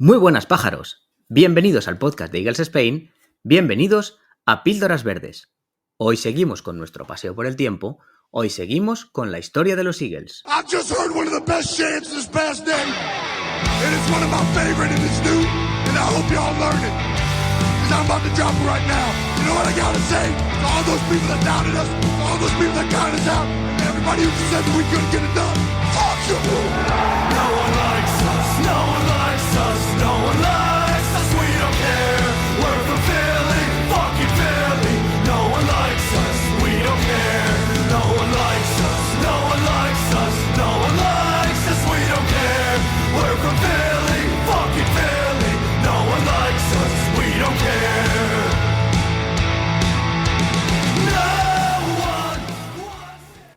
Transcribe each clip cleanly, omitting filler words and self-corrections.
Muy buenas pájaros, bienvenidos al podcast de Eagles Spain, bienvenidos a Píldoras Verdes. Hoy seguimos con nuestro paseo por el tiempo, hoy seguimos con la historia de los Eagles. I've just heard one of the best chants this past day, and it's one of my favorite, and it's new, and I hope y'all learn it, because I'm about to drop it right now. You know what I gotta say to all those people that doubted us, to all those people that counted us out, and everybody who said that we couldn't get it done? Fuck you! No one likes us, no one likes us, no one likes us, we don't care. We're from Philly, fucking Philly. No one likes us, we don't care. No one likes us, no one likes us, no one likes us, we don't care. We're from Philly, fucking Philly. No one likes us, we don't care.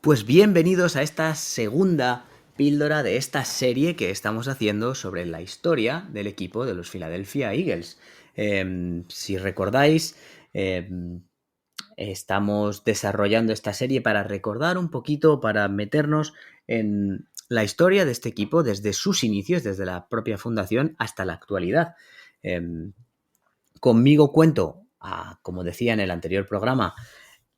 Pues bienvenidos a esta segunda píldora de esta serie que estamos haciendo sobre la historia del equipo de los Philadelphia Eagles. Si recordáis, estamos desarrollando esta serie para recordar un poquito, para meternos en la historia de este equipo desde sus inicios, desde la propia fundación hasta la actualidad. Conmigo cuento, como decía en el anterior programa,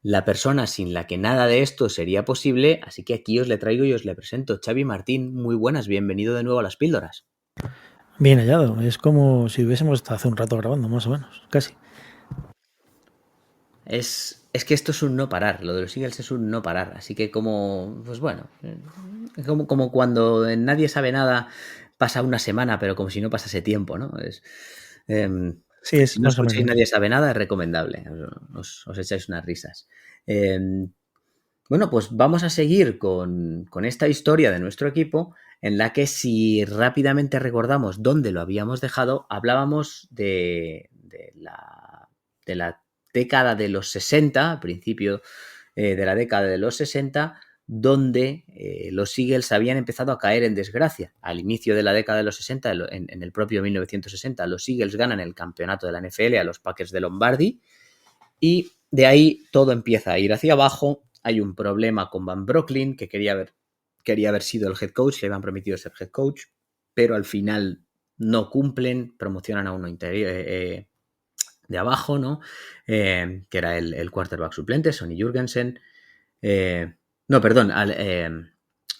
la persona sin la que nada de esto sería posible, así que aquí os le traigo y os le presento. Xavi Martín, muy buenas, bienvenido de nuevo a las píldoras. Bien hallado, es como si hubiésemos estado hace un rato grabando, más o menos, casi. Es que esto es un no parar, lo de los Eagles es un no parar, así que pues bueno, como cuando en Nadie Sabe Nada pasa una semana, pero como si no pasase tiempo, ¿no? Sí, es si no más o escucháis menos. Nadie Sabe Nada, es recomendable, os echáis unas risas. Bueno, pues vamos a seguir con esta historia de nuestro equipo, en la que si rápidamente recordamos dónde lo habíamos dejado, hablábamos de la década de los 60, al principio de la década de los 60, donde los Eagles habían empezado a caer en desgracia. Al inicio de la década de los 60, en el propio 1960, los Eagles ganan el campeonato de la NFL a los Packers de Lombardi y de ahí todo empieza a ir hacia abajo. Hay un problema con Van Brocklin, que quería haber sido el head coach, le habían prometido ser head coach, pero al final no cumplen, promocionan a uno de abajo, ¿no? Que era el quarterback suplente, Sonny Jurgensen.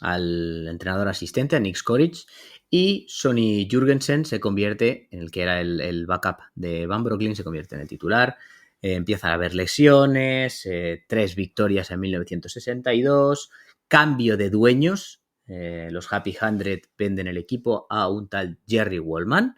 Al entrenador asistente, a Nick Skorich, y Sonny Jurgensen se convierte en el que era el backup de Van Brocklin, se convierte en el titular. Empiezan a haber lesiones, 3 victorias en 1962, cambio de dueños, los Happy 100 venden el equipo a un tal Jerry Wallman,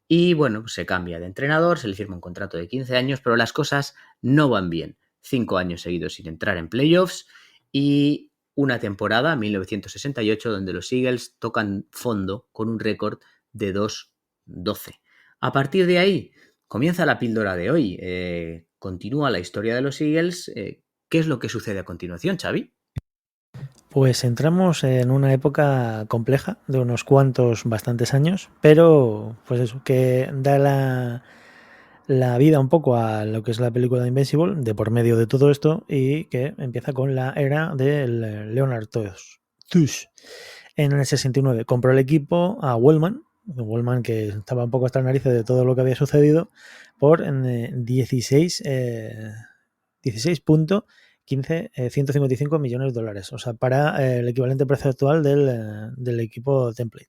y bueno, pues se cambia de entrenador, se le firma un contrato de 15 años, pero las cosas no van bien. 5 años seguidos sin entrar en playoffs y una temporada, 1968, donde los Eagles tocan fondo con un récord de 2-12. A partir de ahí comienza la píldora de hoy. Continúa la historia de los Eagles. ¿Qué es lo que sucede a continuación, Xavi? Pues entramos en una época compleja de unos bastantes años, pero pues eso, que da la vida un poco a lo que es la película de Invincible, de por medio de todo esto, y que empieza con la era del Leonard Tush. En el 69 compró el equipo a Wallman que estaba un poco hasta la nariz de todo lo que había sucedido, por 155 millones de dólares, o sea, para el equivalente precio actual del equipo template.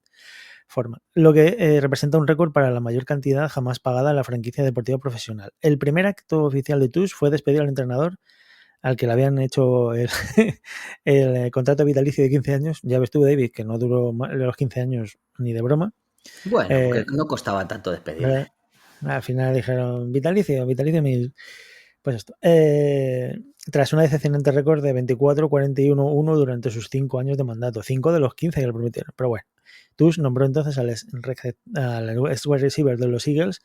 Lo que representa un récord para la mayor cantidad jamás pagada en la franquicia deportiva profesional. El primer acto oficial de Tush fue despedir al entrenador al que le habían hecho el contrato vitalicio de 15 años. Ya ves tú, David, que no duró los 15 años ni de broma. Bueno, porque no costaba tanto despedirle. Al final dijeron vitalicio mil. Pues esto. Tras una decepcionante récord de 24-41-1 durante sus 5 años de mandato, 5 de los 15 que le prometieron. Pero bueno, Tush nombró entonces al wide receiver de los Eagles,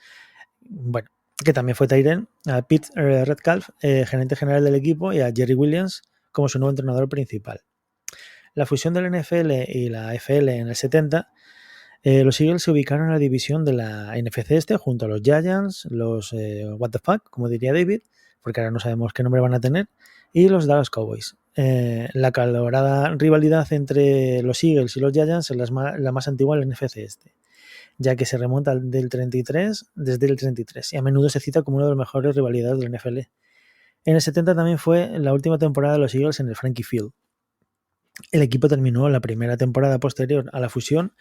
bueno, que también fue tight end, a Pete Redcalf, gerente general del equipo, y a Jerry Williams como su nuevo entrenador principal. La fusión del NFL y la FL en el 70, los Eagles se ubicaron en la división de la NFC Este junto a los Giants, los What the Fuck, como diría David, porque ahora no sabemos qué nombre van a tener, y los Dallas Cowboys. La acalorada rivalidad entre los Eagles y los Giants es la más antigua en la NFC Este. ya que se remonta desde el 33, y a menudo se cita como una de las mejores rivalidades de la NFL. En el 70 también fue la última temporada de los Eagles en el Frankie Field. El equipo terminó la primera temporada posterior a la fusión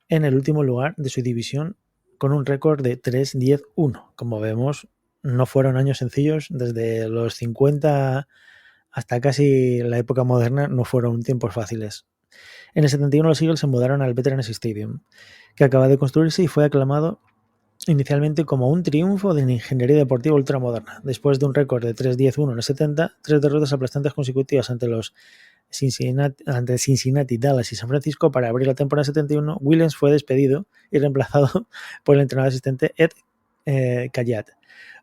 en el último lugar de su división con un récord de 3-10-1. Como vemos, no fueron años sencillos. Desde los 50 hasta casi la época moderna no fueron tiempos fáciles. En el 71 los Eagles se mudaron al Veterans Stadium, que acaba de construirse y fue aclamado inicialmente como un triunfo de la ingeniería deportiva ultramoderna. Después de un récord de 3-10-1 en el 70, 3 derrotas aplastantes consecutivas ante Cincinnati, Dallas y San Francisco para abrir la temporada 71, Williams fue despedido y reemplazado por el entrenador asistente Ed Callatt,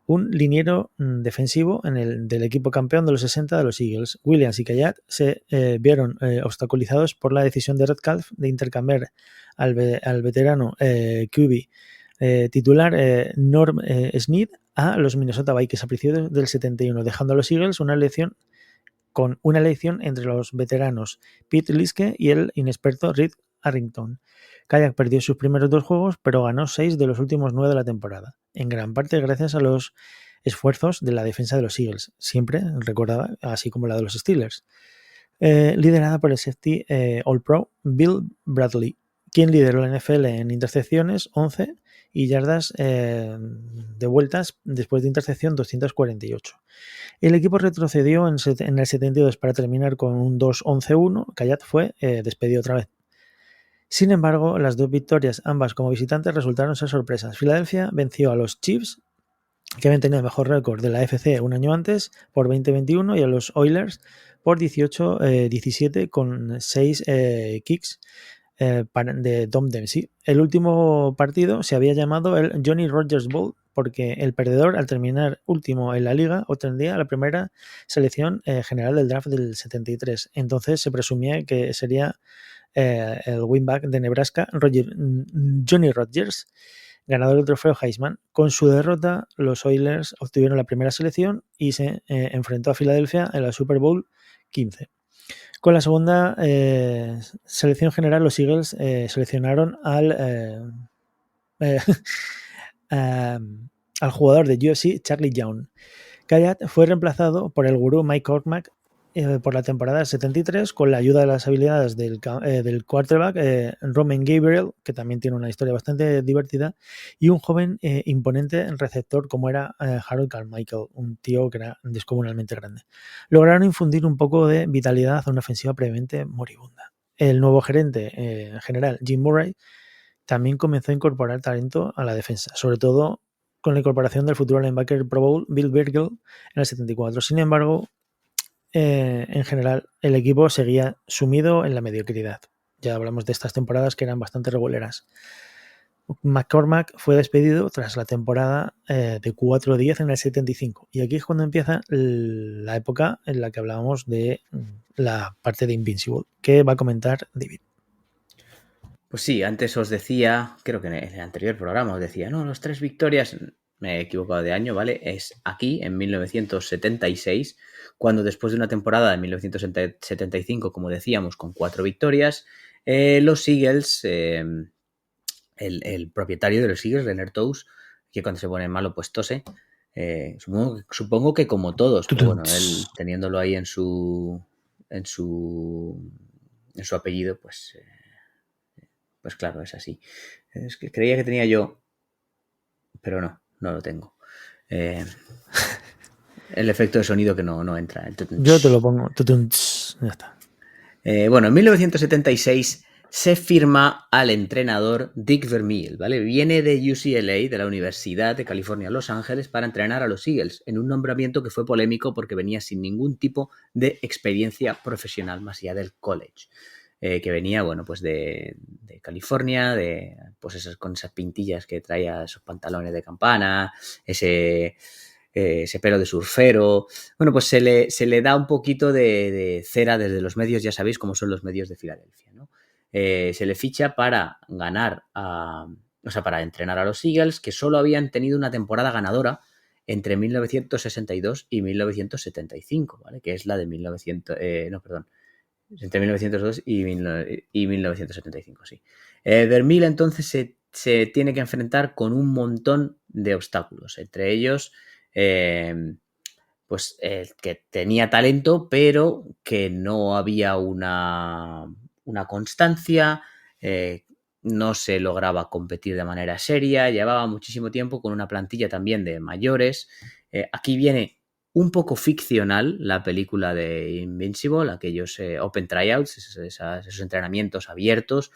un liniero defensivo del equipo campeón de los 60 de los Eagles. Williams y Callatt se vieron obstaculizados por la decisión de Redcalf de intercambiar al veterano QB titular Norm Snead a los Minnesota Vikings a principios del 71, dejando a los Eagles con una elección entre los veteranos Pete Liske y el inexperto Reed Arrington. Kayak perdió sus primeros 2 juegos, pero ganó 6 de los últimos 9 de la temporada, en gran parte gracias a los esfuerzos de la defensa de los Eagles, siempre recordada, así como la de los Steelers, liderada por el safety All-Pro Bill Bradley, quien lideró la NFL en intercepciones, 11, y yardas de vueltas después de intercepción, 248. El equipo retrocedió en el 72 para terminar con un 2-11-1. Callatt fue despedido otra vez. Sin embargo, las 2 victorias, ambas como visitantes, resultaron ser sorpresas. Filadelfia venció a los Chiefs, que habían tenido el mejor récord de la AFC un año antes, por 20-21, y a los Oilers por 18-17 con 6 kicks de Tom Dempsey. El último partido se había llamado el Johnny Rodgers Bowl porque el perdedor, al terminar último en la liga, obtendría la primera selección general del draft del 73. Entonces se presumía que sería el wingback de Nebraska, Johnny Rodgers, ganador del trofeo Heisman. Con su derrota, los Oilers obtuvieron la primera selección y se enfrentó a Filadelfia en la Super Bowl 15. Con la segunda selección general, los Eagles seleccionaron al jugador de UFC, Charlie Young. Callatt fue reemplazado por el gurú Mike Cormack por la temporada 73 con la ayuda de las habilidades del quarterback Roman Gabriel, que también tiene una historia bastante divertida, y un joven imponente receptor como era Harold Carmichael, un tío que era descomunalmente grande. Lograron infundir un poco de vitalidad a una ofensiva previamente moribunda. El nuevo gerente general, Jim Murray, también comenzó a incorporar talento a la defensa, sobre todo con la incorporación del futuro linebacker Pro Bowl Bill Virgil en el 74. Sin embargo, en general, el equipo seguía sumido en la mediocridad. Ya hablamos de estas temporadas que eran bastante reguleras. McCormack fue despedido tras la temporada de 4-10 en el 75. Y aquí es cuando empieza la época en la que hablábamos de la parte de Invincible, que va a comentar David. Pues sí, antes os decía, creo que en el anterior programa os decía, no, los 3 victorias, me he equivocado de año, ¿vale? Es aquí, en 1976, cuando después de una temporada de 1975, como decíamos, con 4 victorias, los Eagles, el propietario de los Eagles, Leonard Toews, que cuando se pone malo pues tose, supongo que como todos, pero bueno, él teniéndolo ahí en su apellido, pues claro, es así. Es que creía que tenía yo, pero no lo tengo. El efecto de sonido que no entra. Yo te lo pongo. Ya está. Bueno, en 1976 se firma al entrenador Dick Vermeil, ¿vale? Viene de UCLA, de la Universidad de California, Los Ángeles, para entrenar a los Eagles, en un nombramiento que fue polémico porque venía sin ningún tipo de experiencia profesional más allá del college. Que venía, bueno, pues de California, pues con esas pintillas que traía, esos pantalones de campana, ese pelo de surfero. Bueno, pues se le da un poquito de cera desde los medios, ya sabéis cómo son los medios de Filadelfia, ¿no? Se le ficha para para entrenar a los Eagles, que solo habían tenido una temporada ganadora entre 1962 y 1975, ¿vale? Que es la de entre 1902 y 1975, sí. Vermeil entonces se se tiene que enfrentar con un montón de obstáculos, entre ellos pues que tenía talento, pero que no había una constancia, no se lograba competir de manera seria, llevaba muchísimo tiempo con una plantilla también de mayores. Aquí viene un poco ficcional la película de Invincible, aquellos Open Tryouts, esos entrenamientos abiertos,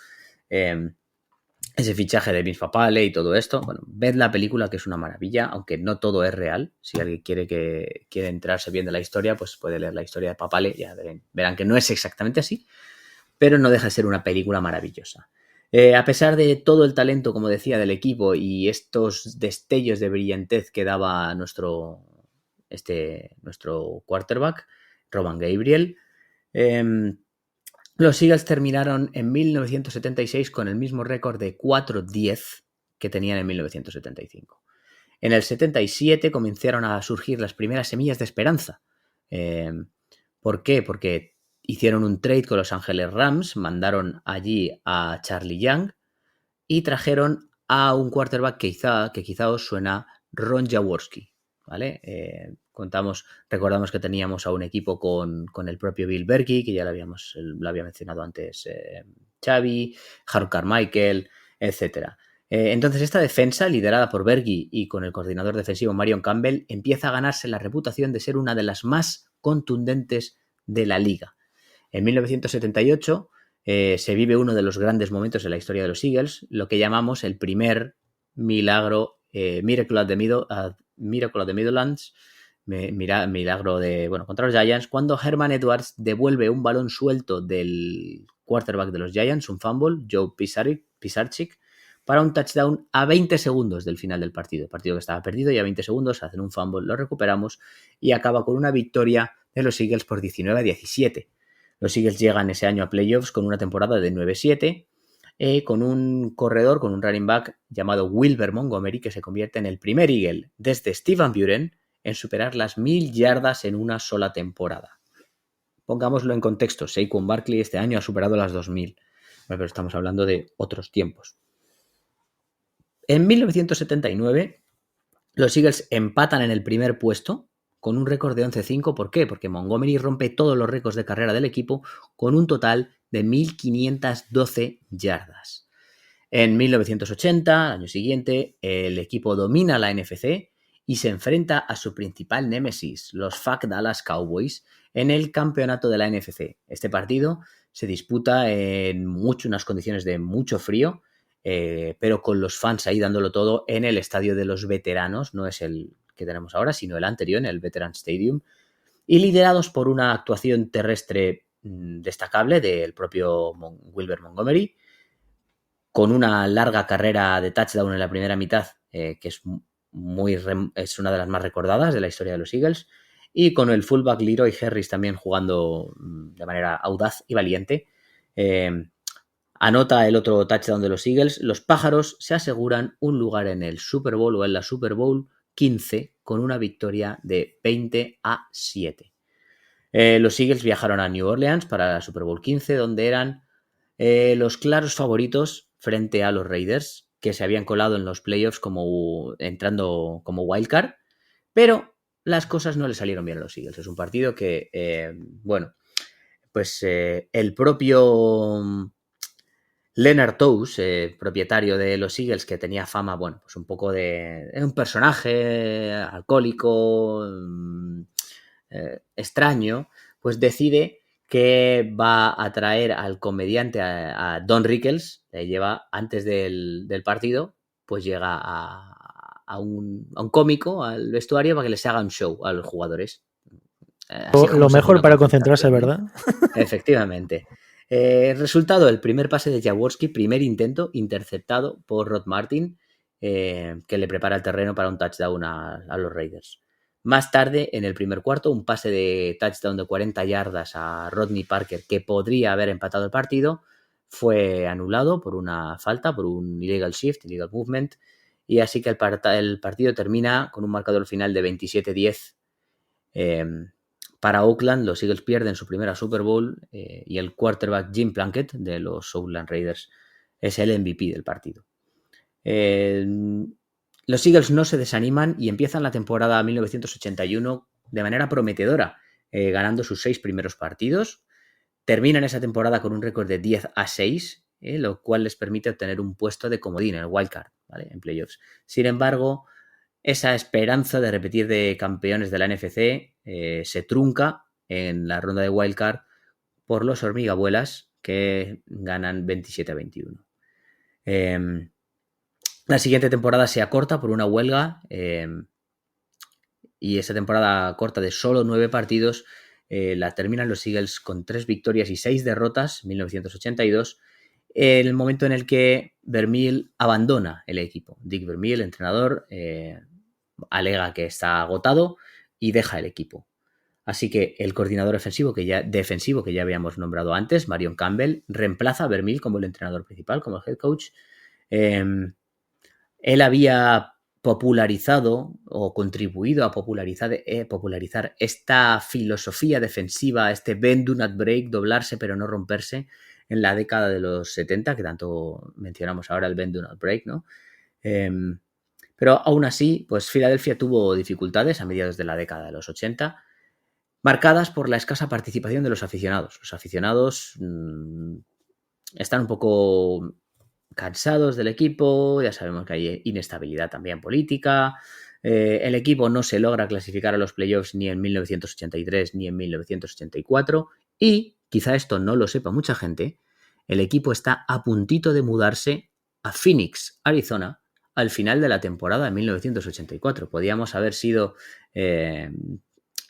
ese fichaje de Vince Papale y todo esto. Bueno, ved la película, que es una maravilla, aunque no todo es real. Si alguien quiere enterarse bien de la historia, pues puede leer la historia de Papale, ya verán que no es exactamente así, pero no deja de ser una película maravillosa. A pesar de todo el talento, como decía, del equipo y estos destellos de brillantez que daba nuestro quarterback, Roman Gabriel, los Eagles terminaron en 1976 con el mismo récord de 4-10 que tenían en 1975. En el 77 comenzaron a surgir las primeras semillas de esperanza. ¿Por qué? Porque hicieron un trade con Los Ángeles Rams, mandaron allí a Charlie Young y trajeron a un quarterback que quizá os suena, Ron Jaworski, ¿vale? Recordamos que teníamos a un equipo con el propio Bill Berkey, que ya lo había mencionado antes Xavi, Harold Carmichael, etcétera. Entonces esta defensa, liderada por Berkey y con el coordinador defensivo Marion Campbell, empieza a ganarse la reputación de ser una de las más contundentes de la liga. En 1978 se vive uno de los grandes momentos en la historia de los Eagles, lo que llamamos el primer milagro, Miracle at the Meadowlands, milagro contra los Giants, cuando Herman Edwards devuelve un balón suelto del quarterback de los Giants, un fumble, Joe Pisarcik, para un touchdown a 20 segundos del final del partido. El partido que estaba perdido, y a 20 segundos hacen un fumble, lo recuperamos y acaba con una victoria de los Eagles por 19-17. Los Eagles llegan ese año a playoffs con una temporada de 9-7, con un corredor, con un running back llamado Wilber Montgomery, que se convierte en el primer Eagle desde Steve Van Buren en superar las 1000 yardas en una sola temporada. Pongámoslo en contexto, Saquon Barkley este año ha superado las 2000, pero estamos hablando de otros tiempos. En 1979, los Eagles empatan en el primer puesto con un récord de 11-5. ¿Por qué? Porque Montgomery rompe todos los récords de carrera del equipo con un total de 1512 yardas. En 1980, al año siguiente, el equipo domina la NFC y se enfrenta a su principal némesis, los FAC Dallas Cowboys, en el campeonato de la NFC. Este partido se disputa en unas condiciones de mucho frío, pero con los fans ahí dándolo todo en el estadio de los veteranos, no es el que tenemos ahora, sino el anterior, en el Veterans Stadium, y liderados por una actuación terrestre destacable del propio Wilber Montgomery, con una larga carrera de touchdown en la primera mitad, que es una de las más recordadas de la historia de los Eagles, y con el fullback Leroy Harris también jugando de manera audaz y valiente. Anota el otro touchdown de los Eagles. Los pájaros se aseguran un lugar en el Super Bowl o en la Super Bowl 15 con una victoria de 20-7. Los Eagles viajaron a New Orleans para la Super Bowl 15, donde eran los claros favoritos frente a los Raiders, que se habían colado en los playoffs entrando como wildcard, pero las cosas no le salieron bien a los Eagles. Es un partido que, el propio Leonard Toews, propietario de los Eagles, que tenía fama, pues un poco de un personaje alcohólico, extraño, pues decide que va a traer al comediante, a Don Rickles, lleva antes del partido, pues llega a un cómico al vestuario para que les haga un show a los jugadores. Lo mejor para concentrarse, ¿verdad? Efectivamente. Resultado, el primer pase de Jaworski, primer intento, interceptado por Rod Martin, que le prepara el terreno para un touchdown a los Raiders. Más tarde, en el primer cuarto, un pase de touchdown de 40 yardas a Rodney Parker, que podría haber empatado el partido, fue anulado por una falta, por un illegal shift, illegal movement, y así que el partido termina con un marcador final de 27-10. Para Oakland, los Eagles pierden su primera Super Bowl y el quarterback Jim Plunkett de los Oakland Raiders es el MVP del partido. Los Eagles no se desaniman y empiezan la temporada 1981 de manera prometedora, ganando sus 6 primeros partidos. Terminan esa temporada con un récord de 10-6, lo cual les permite obtener un puesto de comodín en el wildcard, ¿vale? En playoffs. Sin embargo, esa esperanza de repetir de campeones de la NFC se trunca en la ronda de wildcard por los hormigabuelas, que ganan 27-21. La siguiente temporada se acorta por una huelga y esa temporada corta de solo 9 partidos la terminan los Eagles con 3 victorias y 6 derrotas, 1982, el momento en el que Vermeil abandona el equipo. Dick Vermeil, el entrenador, alega que está agotado y deja el equipo. Así que el coordinador defensivo que ya habíamos nombrado antes, Marion Campbell, reemplaza a Vermeil como el entrenador principal, como el head coach. Él había popularizado o contribuido a popularizar esta filosofía defensiva, este bend, do not break, doblarse pero no romperse, en la década de los 70, que tanto mencionamos ahora, el bend, do not break, ¿no? Pero aún así, pues Filadelfia tuvo dificultades a mediados de la década de los 80, marcadas por la escasa participación de los aficionados. Los aficionados están un poco cansados del equipo, ya sabemos que hay inestabilidad también política, el equipo no se logra clasificar a los playoffs ni en 1983 ni en 1984 y, quizá esto no lo sepa mucha gente, el equipo está a puntito de mudarse a Phoenix, Arizona, al final de la temporada de 1984. Podíamos haber sido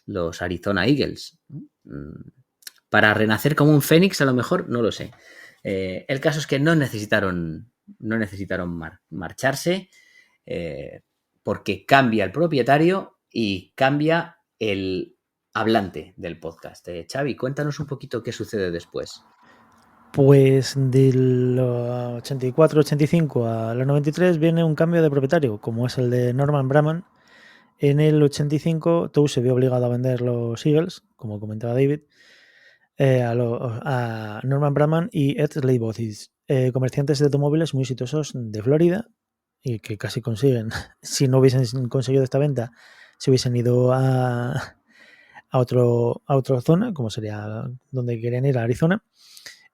los Arizona Eagles. Para renacer como un Fénix, a lo mejor, no lo sé. El caso es que no necesitaron marcharse porque cambia el propietario y cambia el hablante del podcast. Xavi, cuéntanos un poquito qué sucede después. Pues del 84-85 al 93 viene un cambio de propietario, como es el de Norman Braman. En el 85 Tou se vio obligado a vender los Eagles, como comentaba David, a Norman Braman y Ed Leibovitz, comerciantes de automóviles muy exitosos de Florida y que casi consiguen, si no hubiesen conseguido esta venta, se hubiesen ido a otra zona, como sería donde querían ir, a Arizona,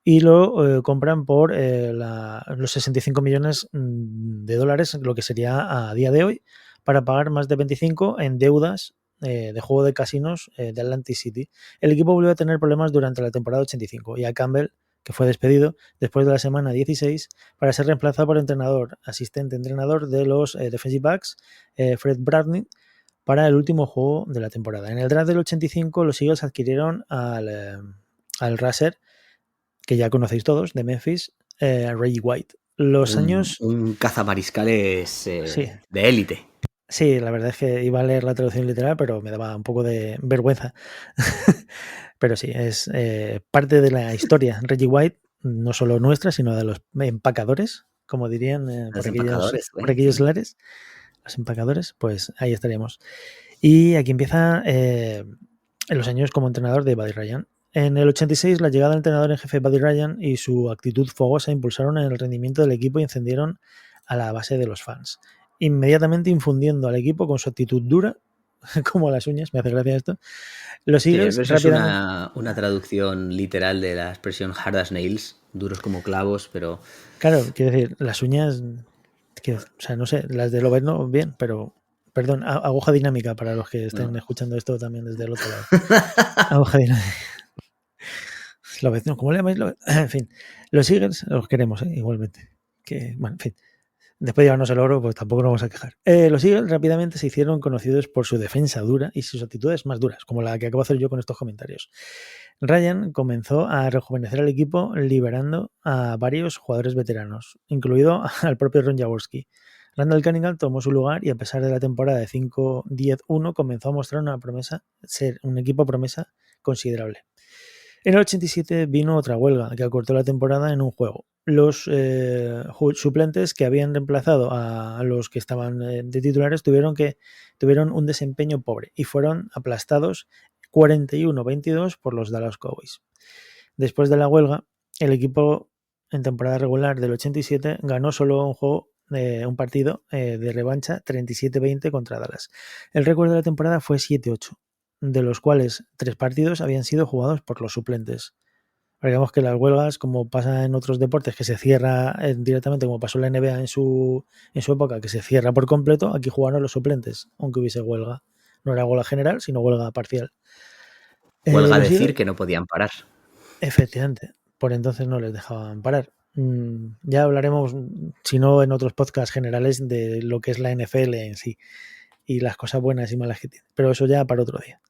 y lo compran por los 65 millones de dólares, lo que sería a día de hoy, para pagar más de 25 en deudas de juego de casinos de Atlantic City. El equipo volvió a tener problemas durante la temporada 85 y a Campbell, que fue despedido después de la semana 16 para ser reemplazado por asistente entrenador de los defensive backs, Fred Bradley, para el último juego de la temporada. En el draft del 85 los Eagles adquirieron al Racer, que ya conocéis todos, de Memphis, Reggie White. Un cazamariscales sí, de élite. Sí, la verdad es que iba a leer la traducción literal, pero me daba un poco de vergüenza. Pero sí, es parte de la historia. Reggie White, no solo nuestra, sino de los empacadores, como dirían por aquellos lares. Los empacadores, pues ahí estaríamos. Y aquí empieza en los años como entrenador de Buddy Ryan. En el 86, la llegada del entrenador en jefe Buddy Ryan y su actitud fogosa impulsaron el rendimiento del equipo y encendieron a la base de los fans, inmediatamente infundiendo al equipo con su actitud dura, como las uñas, me hace gracia esto. Los Eagles sí, rápidamente... Es una traducción literal de la expresión hard as nails, duros como clavos, pero... Claro, quiero decir, las uñas, o sea, no sé, las de Lobezno, bien, pero... Perdón, aguja dinámica para los que estén escuchando esto también desde el otro lado. Aguja dinámica. Lobezno, ¿cómo le llamáis? En fin, los Eagles los queremos, igualmente. Que, bueno, en fin. Después de llevarnos el oro, pues tampoco nos vamos a quejar. Los Eagles rápidamente se hicieron conocidos por su defensa dura y sus actitudes más duras, como la que acabo de hacer yo con estos comentarios. Ryan comenzó a rejuvenecer al equipo liberando a varios jugadores veteranos, incluido al propio Ron Jaworski. Randall Cunningham tomó su lugar y a pesar de la temporada de 5-10-1 comenzó a mostrar ser un equipo promesa considerable. En el 87 vino otra huelga que acortó la temporada en un juego. Los suplentes que habían reemplazado a los que estaban de titulares tuvieron un desempeño pobre y fueron aplastados 41-22 por los Dallas Cowboys. Después de la huelga, el equipo en temporada regular del 87 ganó solo un juego un partido de revancha 37-20 contra Dallas. El récord de la temporada fue 7-8, de los cuales 3 partidos habían sido jugados por los suplentes. Digamos que las huelgas, como pasa en otros deportes, que se cierra directamente, como pasó en la NBA en su época, que se cierra por completo, aquí jugaron los suplentes, aunque hubiese huelga. No era huelga general, sino huelga parcial. Huelga decir que no podían parar. Efectivamente, por entonces no les dejaban parar. Ya hablaremos, si no en otros podcasts generales, de lo que es la NFL en sí y las cosas buenas y malas que tiene, pero eso ya para otro día.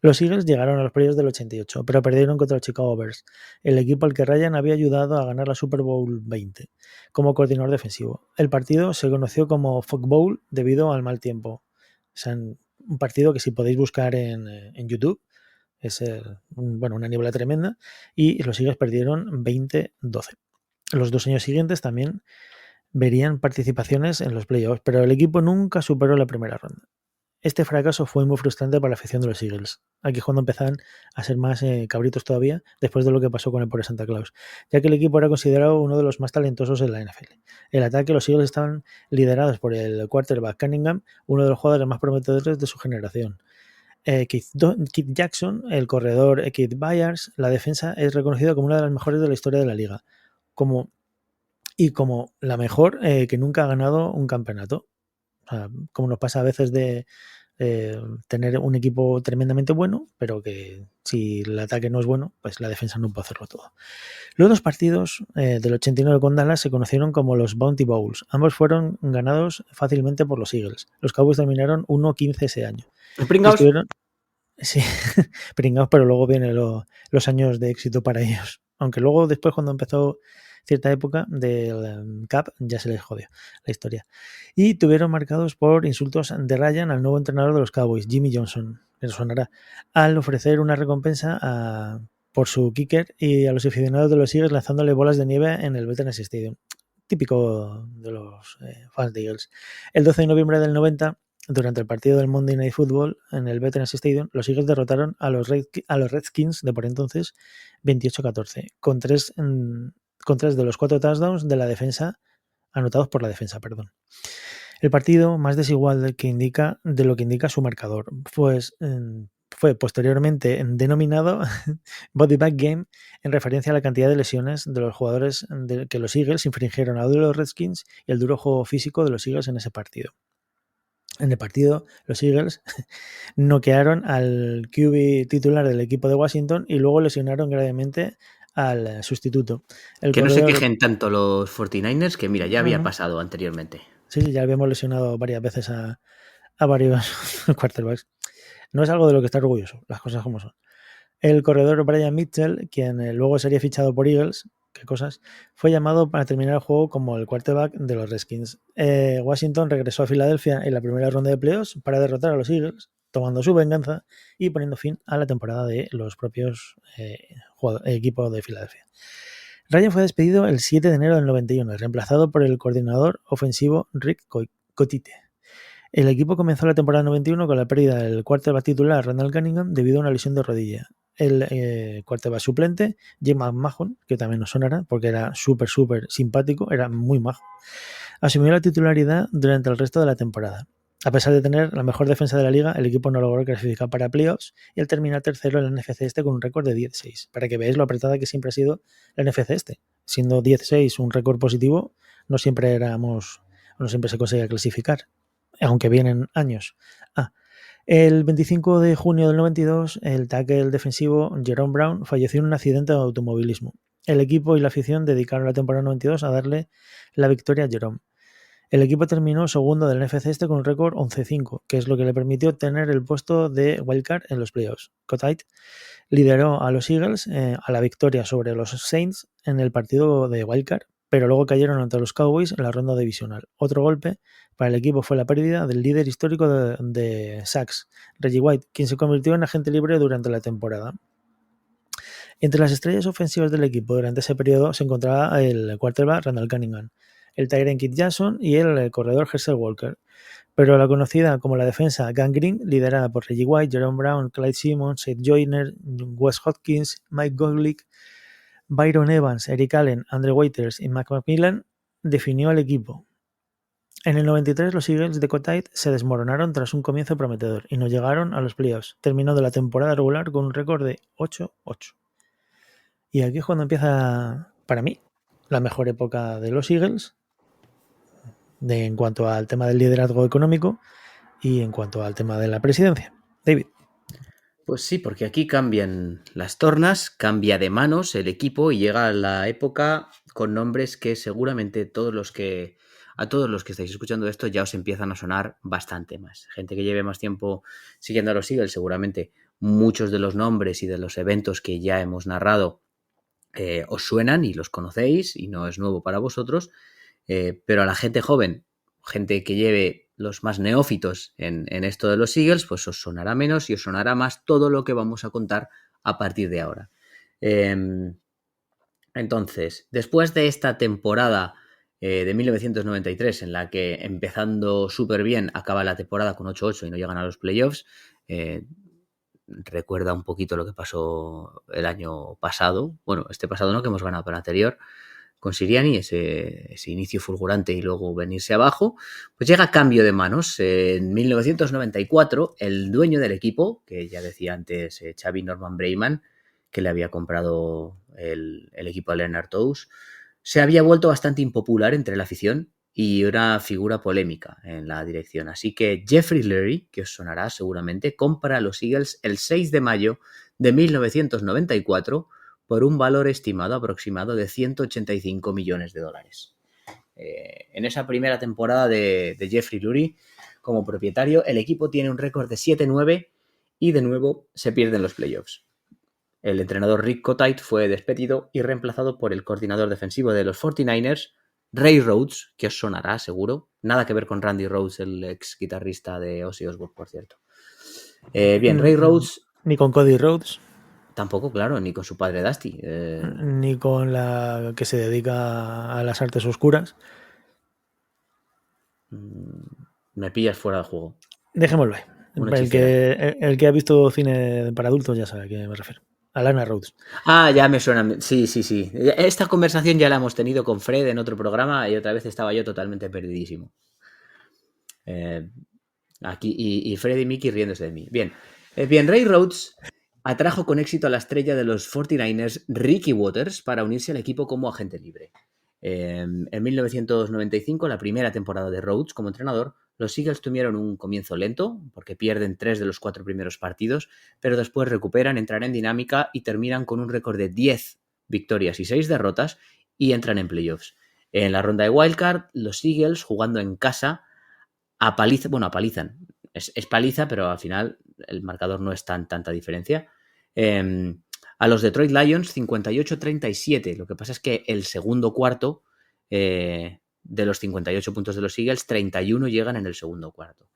Los Eagles llegaron a los playoffs del 88, pero perdieron contra los Chicago Bears, el equipo al que Ryan había ayudado a ganar la Super Bowl XX como coordinador defensivo. El partido se conoció como Fog Bowl debido al mal tiempo. O sea, un partido que si podéis buscar en YouTube es una niebla tremenda y los Eagles perdieron 20-12. Los 2 años siguientes también verían participaciones en los playoffs, pero el equipo nunca superó la primera ronda. Este fracaso fue muy frustrante para la afición de los Eagles. Aquí es cuando empezaban a ser más cabritos todavía, después de lo que pasó con el pobre Santa Claus, ya que el equipo era considerado uno de los más talentosos en la NFL. El ataque, los Eagles estaban liderados por el quarterback Cunningham, uno de los jugadores más prometedores de su generación. Keith Jackson, el corredor Keith Byars, la defensa es reconocida como una de las mejores de la historia de la liga, como la mejor que nunca ha ganado un campeonato. O sea, como nos pasa a veces de tener un equipo tremendamente bueno, pero que si el ataque no es bueno, pues la defensa no puede hacerlo todo. Los 2 partidos del 89 con Dallas se conocieron como los Bounty Bowls. Ambos fueron ganados fácilmente por los Eagles. Los Cowboys terminaron 1-15 ese año. Sí, pringados, pero luego vienen los años de éxito para ellos. Aunque luego después, cuando empezó cierta época del Cap, ya se les jodió la historia. Y tuvieron marcados por insultos de Ryan al nuevo entrenador de los Cowboys, Jimmy Johnson, que nos sonará, al ofrecer una recompensa por su kicker y a los aficionados de los Eagles lanzándole bolas de nieve en el Veterans Stadium. Típico de los fans de Eagles. El 12 de noviembre del 90, durante el partido del Monday Night Football en el Veterans Stadium, los Eagles derrotaron a los Redskins de por entonces 28-14, con 3 de los 4 touchdowns de la defensa anotados por la defensa, perdón. El partido más desigual de lo que indica su marcador, pues fue posteriormente denominado Body Bag Game en referencia a la cantidad de lesiones de los jugadores que los Eagles infringieron a los Redskins y el duro juego físico de los Eagles en ese partido. En el partido, los Eagles noquearon al QB titular del equipo de Washington y luego lesionaron gravemente al sustituto. Que no se quejen tanto los 49ers, que mira, ya había pasado anteriormente. Sí, ya habíamos lesionado varias veces a varios quarterbacks. No es algo de lo que estar orgulloso, las cosas como son. El corredor Brian Mitchell, quien luego sería fichado por Eagles, qué cosas, fue llamado para terminar el juego como el quarterback de los Redskins. Washington regresó a Filadelfia en la primera ronda de playoffs para derrotar a los Eagles, tomando su venganza y poniendo fin a la temporada de los propios equipos de Filadelfia. Ryan fue despedido el 7 de enero del 91, reemplazado por el coordinador ofensivo Rick Cotite. El equipo comenzó la temporada 91 con la pérdida del quarterback titular Randall Cunningham debido a una lesión de rodilla. El quarterback suplente, Jim McMahon, que también nos sonará porque era súper simpático, era muy majo, asumió la titularidad durante el resto de la temporada. A pesar de tener la mejor defensa de la liga, el equipo no logró clasificar para playoffs y al terminar tercero en la NFC Este con un récord de 10-6. Para que veáis lo apretada que siempre ha sido la NFC Este. Siendo 10-6 un récord positivo, no siempre se conseguía clasificar, aunque vienen años. El 25 de junio del 92, el tackle defensivo Jerome Brown falleció en un accidente de automovilismo. El equipo y la afición dedicaron la temporada 92 a darle la victoria a Jerome. El equipo terminó segundo del NFC Este con un récord 11-5, que es lo que le permitió tener el puesto de wildcard en los playoffs. Cotite lideró a los Eagles a la victoria sobre los Saints en el partido de wildcard, pero luego cayeron ante los Cowboys en la ronda divisional. Otro golpe para el equipo fue la pérdida del líder histórico de sacks, Reggie White, quien se convirtió en agente libre durante la temporada. Entre las estrellas ofensivas del equipo durante ese periodo se encontraba el quarterback Randall Cunningham, el tight end Keith Jackson y el corredor Herschel Walker. Pero la conocida como la defensa Gang Green, liderada por Reggie White, Jerome Brown, Clyde Simmons, Seth Joyner, Wes Hopkins, Mike Golick, Byron Evans, Eric Allen, Andre Waiters y Mac McMillan, definió al equipo. En el 93 los Eagles de Kotite se desmoronaron tras un comienzo prometedor y no llegaron a los playoffs, terminando la temporada regular con un récord de 8-8. Y aquí es cuando empieza, para mí, la mejor época de los Eagles en cuanto al tema del liderazgo económico y en cuanto al tema de la presidencia. David. Pues sí, porque aquí cambian las tornas, cambia de manos el equipo y llega la época con nombres que seguramente a todos los que estáis escuchando esto ya os empiezan a sonar bastante más. Gente que lleve más tiempo siguiendo a los Eagles, seguramente muchos de los nombres y de los eventos que ya hemos narrado os suenan y los conocéis y no es nuevo para vosotros, pero a la gente joven, gente que lleve los más neófitos en esto de los Eagles, pues os sonará menos y os sonará más todo lo que vamos a contar a partir de ahora. Entonces, después de esta temporada de 1993, en la que empezando súper bien acaba la temporada con 8-8 y no llegan a los playoffs, recuerda un poquito lo que pasó el año pasado, bueno, este pasado no, que hemos ganado, pero el anterior, con Sirianni, ese inicio fulgurante y luego venirse abajo, pues llega cambio de manos. En 1994, el dueño del equipo, que ya decía antes Xavi Norman Breyman, que le había comprado el equipo a Lennart Toews, se había vuelto bastante impopular entre la afición y una figura polémica en la dirección. Así que Jeffrey Lurie, que os sonará seguramente, compra a los Eagles el 6 de mayo de 1994 por un valor estimado aproximado de 185 millones de dólares. En esa primera temporada de Jeffrey Lurie como propietario, el equipo tiene un récord de 7-9 y de nuevo se pierden los playoffs. El entrenador Rick Kotite fue despedido y reemplazado por el coordinador defensivo de los 49ers, Ray Rhodes, que os sonará seguro. Nada que ver con Randy Rhoads, el ex guitarrista de Ozzy Osbourne, por cierto. Bien, Ray Rhodes... Ni con Cody Rhodes. Tampoco, claro, ni con su padre Dusty. Ni con la que se dedica a las artes oscuras. Me pillas fuera de juego. Dejémoslo ahí. El que ha visto cine para adultos ya sabe a qué me refiero. A Lana Rhodes. Ah, ya me suena. Sí. Esta conversación ya la hemos tenido con Fred en otro programa y otra vez estaba yo totalmente perdidísimo. Aquí y Fred y Mickey riéndose de mí. Bien, Ray Rhodes atrajo con éxito a la estrella de los 49ers, Ricky Watters, para unirse al equipo como agente libre. En 1995, la primera temporada de Rhodes como entrenador, los Eagles tuvieron un comienzo lento, porque pierden 3 de los 4 primeros partidos, pero después recuperan, entran en dinámica y terminan con un récord de 10 victorias y 6 derrotas y entran en playoffs. En la ronda de Wildcard, los Eagles, jugando en casa, apalizan. Es paliza, pero al final el marcador no es tanta diferencia. A los Detroit Lions 58-37. Lo que pasa es que el segundo cuarto, de los 58 puntos de los Eagles, 31 llegan en el segundo cuarto.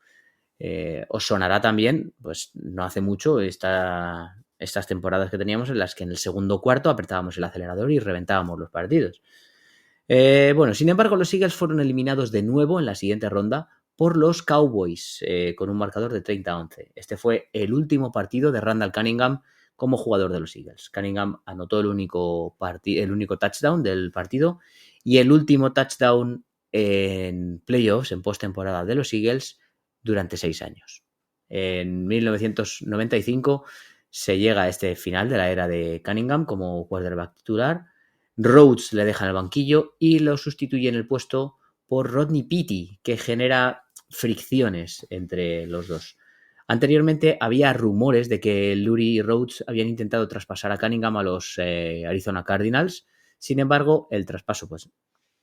Os sonará también, pues no hace mucho, estas temporadas que teníamos en las que en el segundo cuarto apretábamos el acelerador y reventábamos los partidos. Sin embargo, los Eagles fueron eliminados de nuevo en la siguiente ronda por los Cowboys, con un marcador de 30-11. Este fue el último partido de Randall Cunningham como jugador de los Eagles. Cunningham anotó el único touchdown del partido y el último touchdown en playoffs, en postemporada de los Eagles, durante 6 años. En 1995 se llega a este final de la era de Cunningham como quarterback titular. Rhodes le deja en el banquillo y lo sustituye en el puesto por Rodney Petty, que genera fricciones entre los dos. Anteriormente había rumores de que Lurie y Rhodes habían intentado traspasar a Cunningham a los Arizona Cardinals. Sin embargo, el traspaso, pues,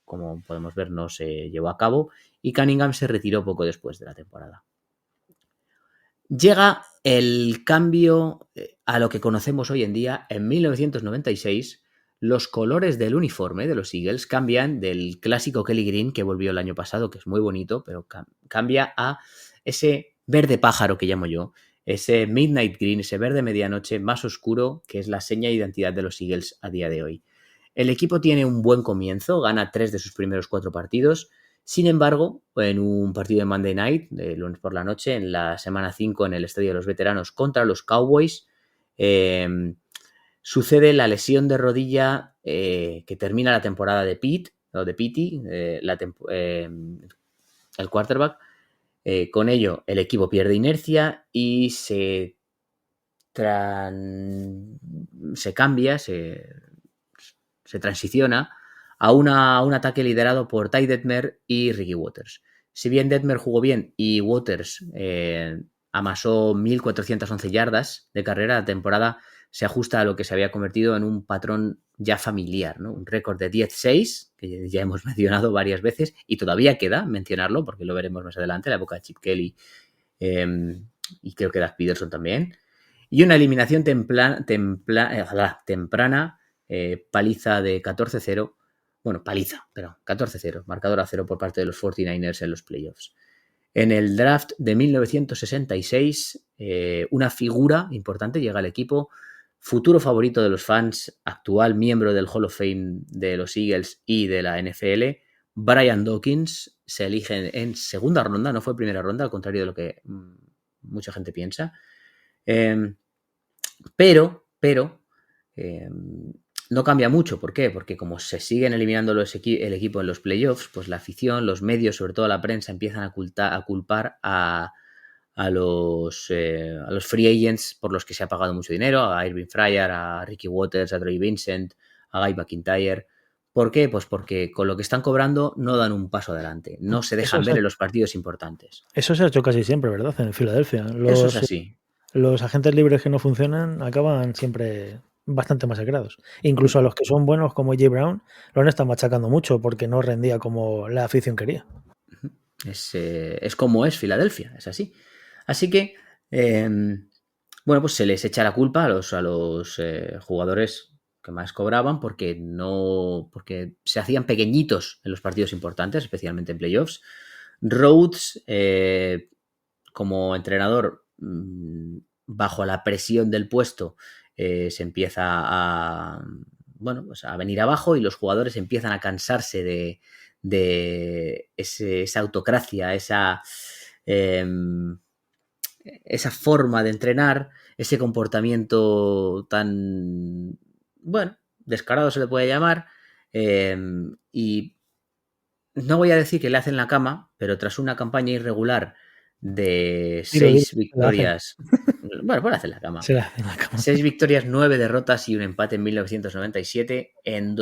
como podemos ver, no se llevó a cabo y Cunningham se retiró poco después de la temporada. Llega el cambio a lo que conocemos hoy en día. En 1996, los colores del uniforme de los Eagles cambian del clásico Kelly Green que volvió el año pasado, que es muy bonito, pero cambia a ese verde pájaro que llamo yo, ese Midnight Green, ese verde medianoche más oscuro, que es la seña de identidad de los Eagles a día de hoy. El equipo tiene un buen comienzo, gana 3 de sus primeros 4 partidos. Sin embargo, en un partido de Monday Night, de lunes por la noche, en la semana 5 en el Estadio de los Veteranos contra los Cowboys, sucede la lesión de rodilla que termina la temporada de Petty, el quarterback. Con ello, el equipo pierde inercia y se cambia, se transiciona a un ataque liderado por Ty Detmer y Ricky Watters. Si bien Detmer jugó bien y Watters amasó 1.411 yardas de carrera, la temporada se ajusta a lo que se había convertido en un patrón ya familiar, ¿no? Un récord de 10-6, que ya hemos mencionado varias veces, y todavía queda mencionarlo, porque lo veremos más adelante, la época de Chip Kelly y creo que Doug Peterson también. Y una eliminación temprana, paliza de 14-0. Bueno, paliza, pero 14-0, marcador a 0 por parte de los 49ers en los playoffs. En el draft de 1966, una figura importante llega al equipo, futuro favorito de los fans, actual miembro del Hall of Fame de los Eagles y de la NFL, Brian Dawkins, se elige en segunda ronda, no fue primera ronda, al contrario de lo que mucha gente piensa. Pero no cambia mucho. ¿Por qué? Porque como se siguen eliminando el equipo en los playoffs, pues la afición, los medios, sobre todo la prensa, empiezan a culpar a los free agents por los que se ha pagado mucho dinero, a Irving Fryer, a Ricky Watters, a Troy Vincent, a Guy McIntyre. ¿Por qué? Pues porque con lo que están cobrando no dan un paso adelante, no se dejan ver en los partidos importantes. Eso se ha hecho casi siempre, ¿verdad? En Filadelfia. Eso es así. Los agentes libres que no funcionan acaban siempre bastante masacrados. Incluso a los que son buenos como Jay Brown lo han estado machacando mucho porque no rendía como la afición quería. Es como es Filadelfia, es así. Así que, bueno, pues se les echa la culpa a los jugadores que más cobraban porque se hacían pequeñitos en los partidos importantes, especialmente en playoffs. Rhodes, como entrenador, bajo la presión del puesto, se empieza a venir abajo y los jugadores empiezan a cansarse de esa autocracia, esa forma de entrenar, ese comportamiento tan, descarado se le puede llamar, y no voy a decir que le hacen la cama, pero tras una campaña irregular de 6 victorias... Bueno, pues hacen la cama. 6 victorias, 9 derrotas y un empate en 1997. En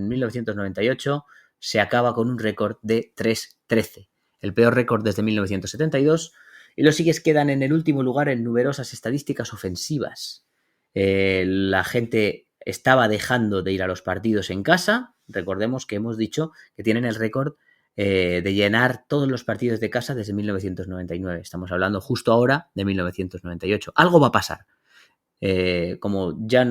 1998 se acaba con un récord de 3-13, el peor récord desde 1972, y los Eagles quedan en el último lugar en numerosas estadísticas ofensivas. La gente estaba dejando de ir a los partidos en casa. Recordemos que hemos dicho que tienen el récord de llenar todos los partidos de casa desde 1999. Estamos hablando justo ahora de 1998. Algo va a pasar. Como ya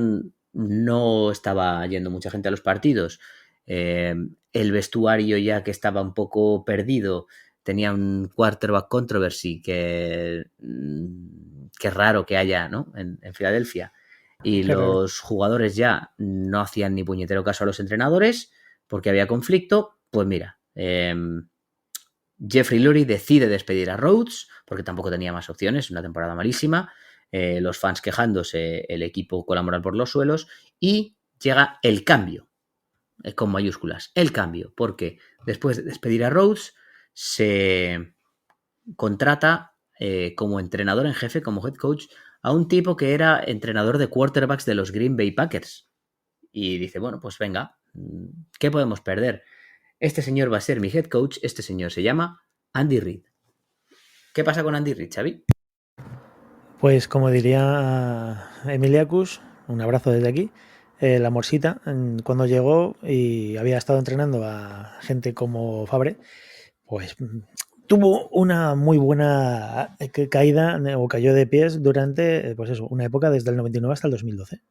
no estaba yendo mucha gente a los partidos, el vestuario ya que estaba un poco perdido, tenía un quarterback controversy que es raro que haya, ¿no? en Filadelfia. Y los jugadores ya no hacían ni puñetero caso a los entrenadores porque había conflicto. Pues mira, Jeffrey Lurie decide despedir a Rhodes porque tampoco tenía más opciones, una temporada malísima, los fans quejándose, el equipo con la moral por los suelos, y llega el cambio, con mayúsculas, el cambio, porque después de despedir a Rhodes se contrata como entrenador en jefe, como head coach, a un tipo que era entrenador de quarterbacks de los Green Bay Packers. Y dice, bueno, pues venga, ¿qué podemos perder? Este señor va a ser mi head coach, este señor se llama Andy Reid. ¿Qué pasa con Andy Reid, Xavi? Pues como diría Emiliacus, un abrazo desde aquí, la morsita, cuando llegó y había estado entrenando a gente como Fabre, pues tuvo una muy buena caída o cayó de pies durante, pues eso, una época desde el 99 hasta el 2012.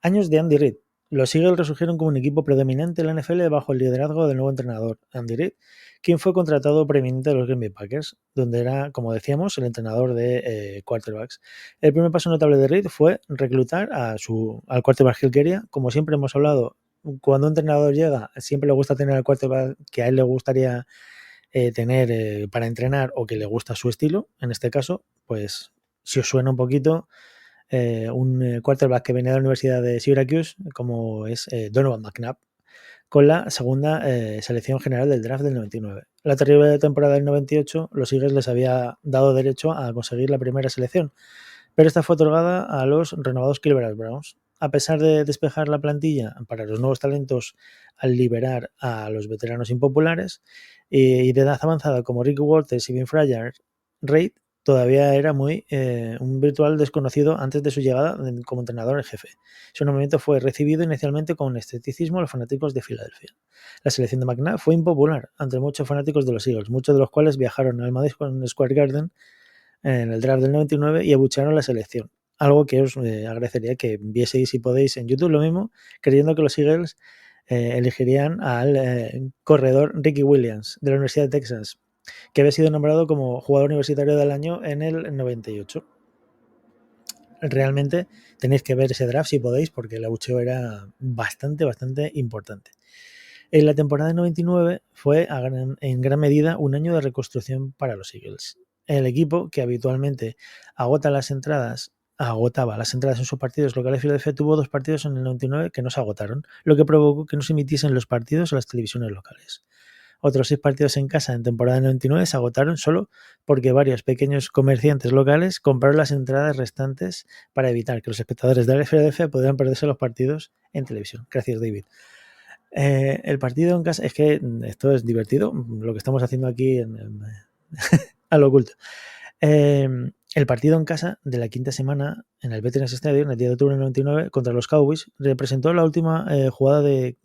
Años de Andy Reid. Los Eagles resurgieron como un equipo predominante en la NFL bajo el liderazgo del nuevo entrenador, Andy Reid, quien fue contratado preeminente de los Green Bay Packers, donde era, como decíamos, el entrenador de quarterbacks. El primer paso notable de Reid fue reclutar al quarterback que él quería. Como siempre hemos hablado, cuando un entrenador llega, siempre le gusta tener al quarterback que a él le gustaría tener para entrenar o que le gusta su estilo. En este caso, pues si os suena un poquito, un quarterback que venía de la Universidad de Syracuse, como es Donovan McNabb. con la segunda selección general del draft del 99. La terrible temporada del 98, los Eagles les había dado derecho a conseguir la primera selección, pero esta fue otorgada a los renovados Cleveland Browns. A pesar de despejar la plantilla para los nuevos talentos al liberar a los veteranos impopulares y de edad avanzada como Rick Walters y Vin Fryer, Reid todavía era un virtual desconocido antes de su llegada como entrenador en jefe. Su nombramiento fue recibido inicialmente con escepticismo a los fanáticos de Filadelfia. La selección de McNabb fue impopular ante muchos fanáticos de los Eagles, muchos de los cuales viajaron al Madison Square Garden en el draft del 99 y abuchearon la selección. Algo que os agradecería que vieseis si podéis en YouTube lo mismo, creyendo que los Eagles elegirían al corredor Ricky Williams de la Universidad de Texas, que había sido nombrado como jugador universitario del año en el 98. Realmente tenéis que ver ese draft si podéis, porque el abucheo era bastante importante. En la temporada 99 fue en gran medida un año de reconstrucción para los Eagles. El equipo, que habitualmente agotaba las entradas en sus partidos locales de Filadelfia, tuvo 2 partidos en el 99 que no se agotaron, lo que provocó que no se emitiesen los partidos en las televisiones locales. Otros 6 partidos en casa en temporada 99 se agotaron solo porque varios pequeños comerciantes locales compraron las entradas restantes para evitar que los espectadores de la Filadelfia pudieran perderse los partidos en televisión. Gracias, David. El partido en casa, es que esto es divertido, lo que estamos haciendo aquí a lo oculto. El partido en casa de la quinta semana en el Veterans Stadium, el día de octubre del 99, contra los Cowboys, representó la última jugada de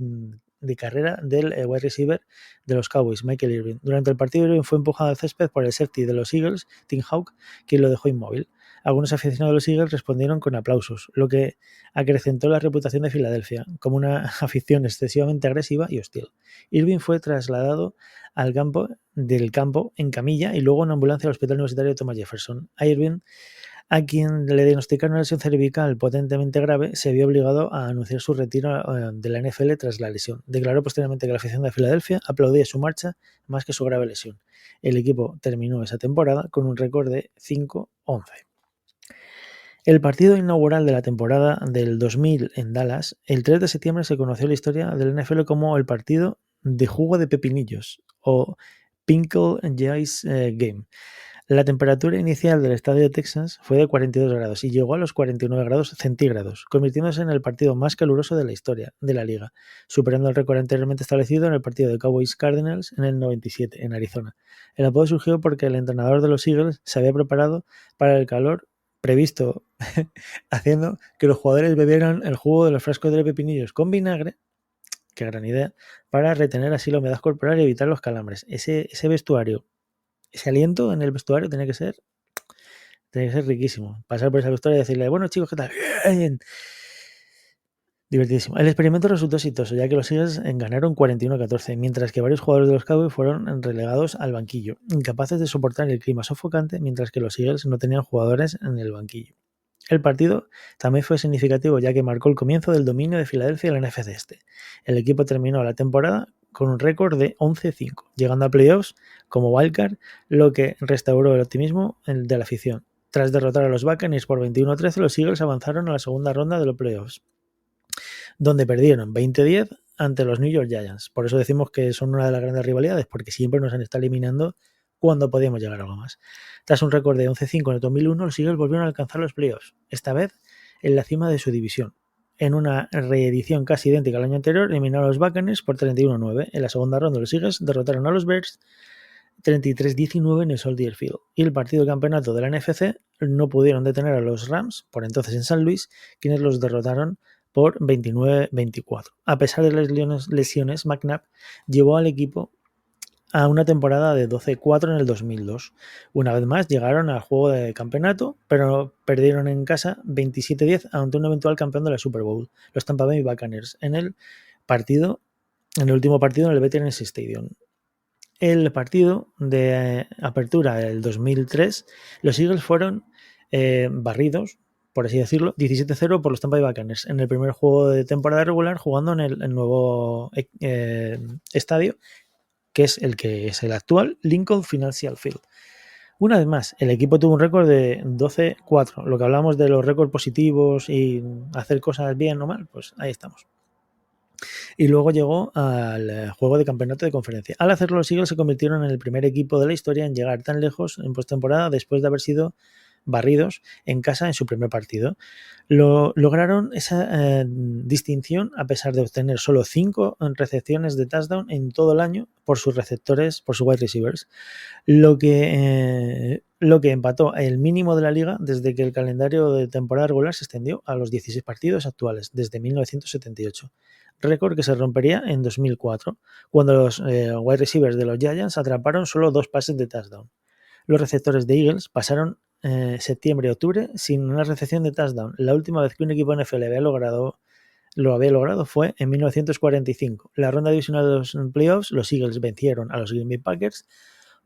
carrera del wide receiver de los Cowboys, Michael Irvin. Durante el partido, Irvin fue empujado al césped por el safety de los Eagles, Tim Hawk, quien lo dejó inmóvil. Algunos aficionados de los Eagles respondieron con aplausos, lo que acrecentó la reputación de Filadelfia como una afición excesivamente agresiva y hostil. Irvin fue trasladado del campo en camilla y luego en ambulancia al Hospital Universitario Thomas Jefferson. A Irvin, a quien le diagnosticaron una lesión cervical potentemente grave, se vio obligado a anunciar su retiro de la NFL tras la lesión. Declaró posteriormente que la afición de Filadelfia aplaudía su marcha más que su grave lesión. El equipo terminó esa temporada con un récord de 5-11. El partido inaugural de la temporada del 2000 en Dallas, el 3 de septiembre se conoció la historia del NFL como el partido de jugo de pepinillos o Pinkle Jice Game. La temperatura inicial del estadio de Texas fue de 42 grados y llegó a los 49 grados centígrados, convirtiéndose en el partido más caluroso de la historia de la liga, superando el récord anteriormente establecido en el partido de Cowboys Cardinals en el 97 en Arizona. El apodo surgió porque el entrenador de los Eagles se había preparado para el calor previsto, haciendo que los jugadores bebieran el jugo de los frascos de pepinillos con vinagre, qué gran idea, para retener así la humedad corporal y evitar los calambres. Ese vestuario, ese aliento en el vestuario tiene que ser riquísimo. Pasar por ese vestuario y decirle, bueno chicos, ¿qué tal? Bien. Divertidísimo. El experimento resultó exitoso, ya que los Eagles ganaron 41-14, mientras que varios jugadores de los Cowboys fueron relegados al banquillo, incapaces de soportar el clima sofocante, mientras que los Eagles no tenían jugadores en el banquillo. El partido también fue significativo, ya que marcó el comienzo del dominio de Filadelfia en la NFC Este. El equipo terminó la temporada con un récord de 11-5, llegando a playoffs como wildcard, lo que restauró el optimismo de la afición. Tras derrotar a los Buccaneers por 21-13, los Eagles avanzaron a la segunda ronda de los playoffs, donde perdieron 20-10 ante los New York Giants. Por eso decimos que son una de las grandes rivalidades, porque siempre nos han estado eliminando cuando podíamos llegar a algo más. Tras un récord de 11-5 en el 2001, los Eagles volvieron a alcanzar los playoffs, esta vez en la cima de su división. En una reedición casi idéntica al año anterior, eliminaron a los Buccaneers por 31-9. En la segunda ronda, los Eagles derrotaron a los Bears 33-19 en el Soldier Field. Y el partido de campeonato de la NFC no pudieron detener a los Rams, por entonces en San Luis, quienes los derrotaron por 29-24. A pesar de las lesiones, McNabb llevó al equipo a una temporada de 12-4 en el 2002. Una vez más llegaron al juego de campeonato, pero perdieron en casa 27-10 ante un eventual campeón de la Super Bowl, los Tampa Bay Buccaneers, en el último partido en el Veterans Stadium. El partido de apertura del 2003, los Eagles fueron barridos, por así decirlo, 17-0 por los Tampa Bay Buccaneers en el primer juego de temporada regular, jugando en el nuevo estadio, que es el actual Lincoln Financial Field. Una vez más, el equipo tuvo un récord de 12-4. Lo que hablamos de los récords positivos y hacer cosas bien o mal, pues ahí estamos. Y luego llegó al juego de campeonato de conferencia. Al hacerlo, los Eagles se convirtieron en el primer equipo de la historia en llegar tan lejos en postemporada después de haber sido barridos en casa en su primer partido. Lograron esa distinción a pesar de obtener solo 5 recepciones de touchdown en todo el año por sus receptores, por sus wide receivers, lo que empató el mínimo de la liga desde que el calendario de temporada regular se extendió a los 16 partidos actuales, desde 1978. Récord que se rompería en 2004, cuando los wide receivers de los Giants atraparon solo 2 pases de touchdown. Los receptores de Eagles pasaron septiembre y octubre sin una recepción de touchdown. La última vez que un equipo NFL lo había logrado fue en 1945. La ronda divisional de los playoffs, los Eagles vencieron a los Green Bay Packers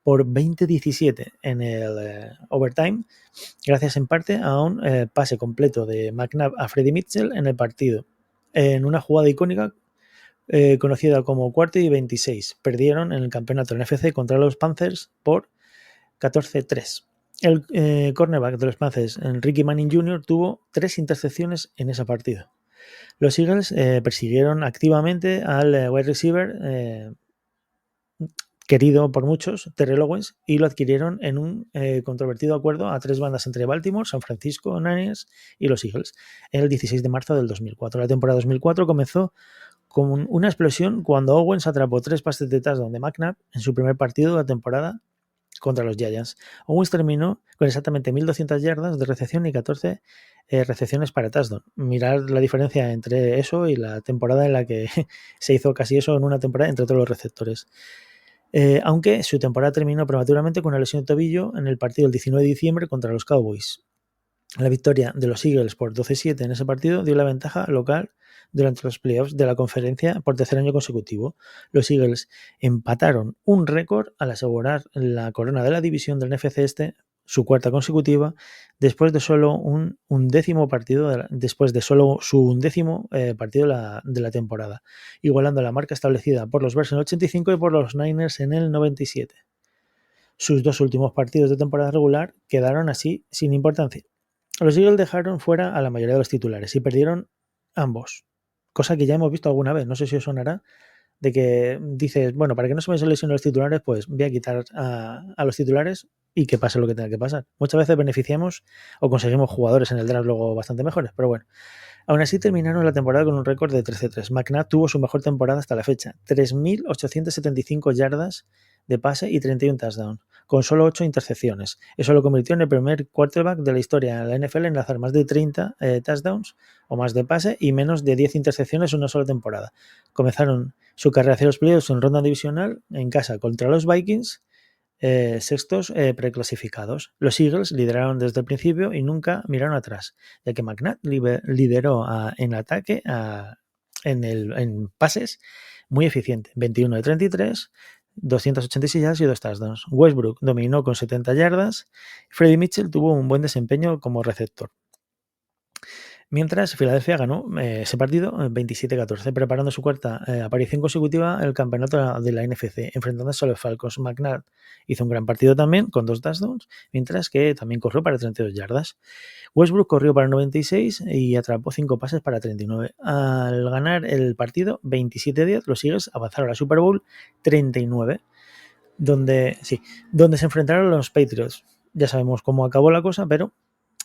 por 20-17 en el overtime, gracias en parte a un pase completo de McNabb a Freddie Mitchell en el partido. En una jugada icónica conocida como 4º y 26, perdieron en el campeonato del NFC contra los Panthers por 14-3. El cornerback de los Panthers, Ricky Manning Jr., tuvo 3 intercepciones en esa partida. Los Eagles persiguieron activamente al wide receiver querido por muchos, Terrell Owens, y lo adquirieron en un controvertido acuerdo a 3 bandas entre Baltimore, San Francisco, Niners y los Eagles el 16 de marzo del 2004. La temporada 2004 comenzó con una explosión cuando Owens atrapó 3 pases de touchdown de McNabb en su primer partido de la temporada contra los Giants. Owens terminó con exactamente 1.200 yardas de recepción y 14 recepciones para touchdown. Mirad la diferencia entre eso y la temporada en la que se hizo casi eso en una temporada entre todos los receptores. Aunque su temporada terminó prematuramente con una lesión de tobillo en el partido del 19 de diciembre contra los Cowboys. La victoria de los Eagles por 12-7 en ese partido dio la ventaja local durante los playoffs de la conferencia por tercer año consecutivo. Los Eagles empataron un récord al asegurar la corona de la división del NFC Este, su cuarta consecutiva, después de solo su undécimo partido de la temporada, igualando la marca establecida por los Bears en el 85 y por los Niners en el 97. Sus 2 últimos partidos de temporada regular quedaron así sin importancia. Los Eagles dejaron fuera a la mayoría de los titulares y perdieron ambos, cosa que ya hemos visto alguna vez. No sé si os sonará de que dices, bueno, para que no se me lesionen los titulares, pues voy a quitar a los titulares y que pase lo que tenga que pasar. Muchas veces beneficiamos o conseguimos jugadores en el draft luego bastante mejores, pero bueno. Aún así terminaron la temporada con un récord de 13-3. McNabb tuvo su mejor temporada hasta la fecha, 3.875 yardas de pase y 31 touchdowns, con solo 8 intercepciones. Eso lo convirtió en el primer quarterback de la historia de la NFL en lanzar más de 30 touchdowns o más de pase y menos de 10 intercepciones en una sola temporada. Comenzaron su carrera hacia los playoffs en ronda divisional en casa contra los Vikings, sextos preclasificados. Los Eagles lideraron desde el principio y nunca miraron atrás, ya que McNabb lideró en ataque en pases muy eficiente, 21 de 33, 286 yardas y 2 touchdowns. Westbrook dominó con 70 yardas. Freddie Mitchell tuvo un buen desempeño como receptor. Mientras, Filadelfia ganó ese partido 27-14, preparando su cuarta aparición consecutiva en el campeonato de la NFC, enfrentándose a los Falcons. McNabb hizo un gran partido también, con 2 touchdowns, mientras que también corrió para 32 yardas. Westbrook corrió para 96 y atrapó 5 pases para 39. Al ganar el partido 27-10, los Eagles avanzaron a la Super Bowl 39, donde se enfrentaron a los Patriots. Ya sabemos cómo acabó la cosa, pero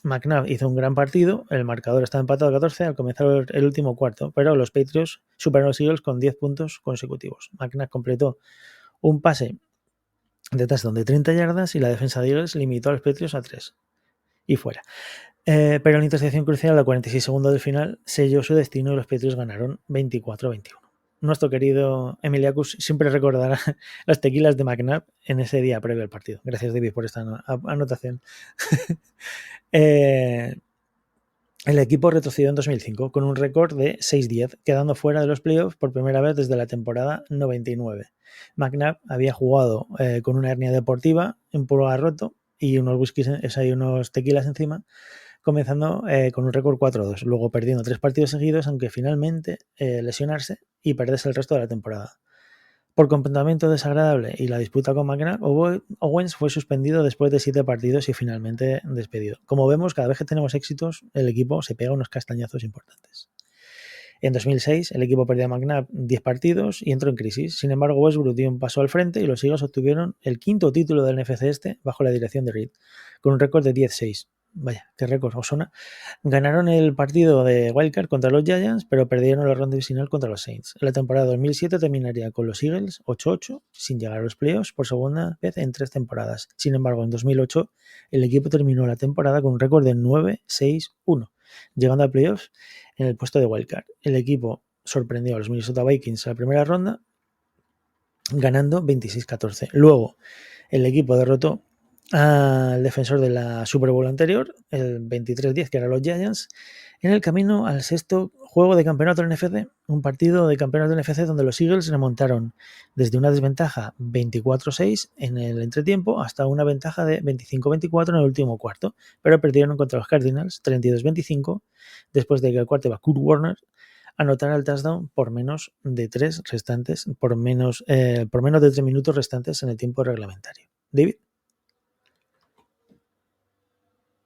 McNabb hizo un gran partido, el marcador estaba empatado a 14 al comenzar el último cuarto, pero los Patriots superaron a los Eagles con 10 puntos consecutivos. McNabb completó un pase de touchdown de 30 yardas y la defensa de Eagles limitó a los Patriots a 3 y fuera. Pero la intercepción crucial a 46 segundos del final selló su destino y los Patriots ganaron 24-21. Nuestro querido Emiliacus siempre recordará las tequilas de McNabb en ese día previo al partido. Gracias, David, por esta anotación. El equipo retrocedió en 2005 con un récord de 6-10, quedando fuera de los playoffs por primera vez desde la temporada 99. McNabb había jugado con una hernia deportiva, un pulgar roto y unos whiskies y unos tequilas encima, comenzando con un récord 4-2, luego perdiendo 3 partidos seguidos, aunque finalmente lesionarse y perderse el resto de la temporada. Por comportamiento desagradable y la disputa con McNabb, Owens fue suspendido después de 7 partidos y finalmente despedido. Como vemos, cada vez que tenemos éxitos, el equipo se pega unos castañazos importantes. En 2006, el equipo perdió a McNabb 10 partidos y entró en crisis. Sin embargo, Westbrook dio un paso al frente y los Eagles obtuvieron el 5º título del NFC este bajo la dirección de Reed, con un récord de 10-6. Vaya, qué récord os suena. Ganaron el partido de Wildcard contra los Giants, pero perdieron la ronda divisional contra los Saints. En la temporada 2007 terminaría con los Eagles 8-8, sin llegar a los playoffs por segunda vez en 3 temporadas. Sin embargo, en 2008 el equipo terminó la temporada con un récord de 9-6-1, llegando a playoffs en el puesto de Wildcard. El equipo sorprendió a los Minnesota Vikings en la primera ronda, ganando 26-14. Luego, el equipo derrotó al defensor de la Super Bowl anterior, el 23-10, que eran los Giants, en el camino al 6º juego de campeonato del NFC, un partido de campeonato del NFC donde los Eagles remontaron desde una desventaja 24-6 en el entretiempo hasta una ventaja de 25-24 en el último cuarto, pero perdieron contra los Cardinals 32-25 después de que el quarterback Kurt Warner anotara el touchdown por menos de 3 minutos restantes en el tiempo reglamentario. David,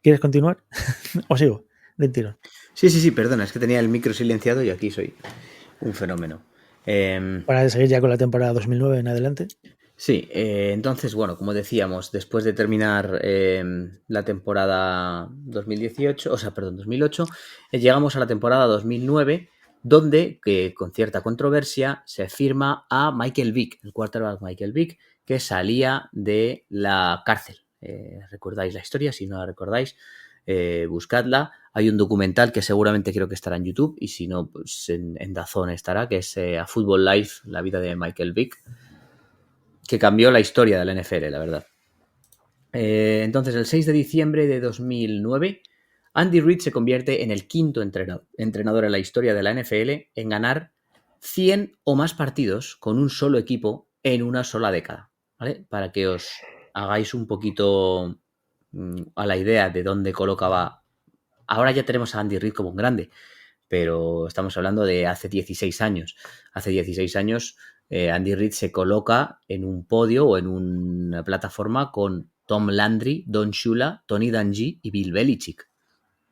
¿quieres continuar? ¿O sigo? Del tirón. Sí, perdona, es que tenía el micro silenciado y aquí soy un fenómeno. Para seguir ya con la temporada 2009 en adelante. Sí, entonces, bueno, como decíamos, después de terminar la temporada 2008, llegamos a la temporada 2009, donde, con cierta controversia, se firma a Michael Vick, el quarterback Michael Vick, que salía de la cárcel. ¿Recordáis la historia? Si no la recordáis, buscadla. Hay un documental que seguramente creo que estará en YouTube, y si no, pues en DAZN estará, que es A Football Life, la vida de Michael Vick, que cambió la historia de la NFL, la verdad. Entonces, el 6 de diciembre de 2009, Andy Reid se convierte en el 5º entrenador en la historia de la NFL en ganar 100 o más partidos con un solo equipo en una sola década, ¿vale? Para que os hagáis un poquito a la idea de dónde colocaba. Ahora ya tenemos a Andy Reid como un grande, pero estamos hablando de hace 16 años. Hace 16 años Andy Reid se coloca en un podio o en una plataforma con Tom Landry, Don Shula, Tony Dungy y Bill Belichick.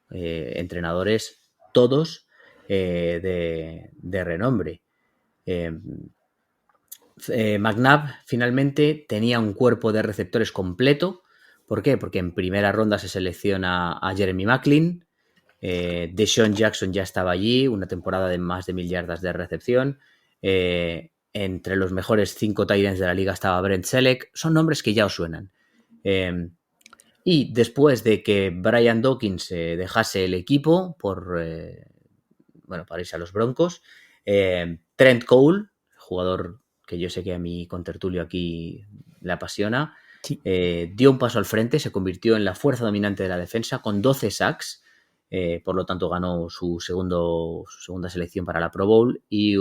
Entrenadores todos de renombre. McNabb finalmente tenía un cuerpo de receptores completo. ¿Por qué? Porque en primera ronda se selecciona a Jeremy Maclin. DeSean Jackson ya estaba allí, una temporada de más de 1000 yardas de recepción. Entre los mejores 5 tight ends de la liga estaba Brent Selleck. Son nombres que ya os suenan. Y después de que Brian Dawkins dejase el equipo para irse a los Broncos, Trent Cole, jugador que yo sé que a mi contertulio aquí le apasiona, Sí. dio un paso al frente, se convirtió en la fuerza dominante de la defensa con 12 sacks. Por lo tanto ganó su segunda selección para la Pro Bowl y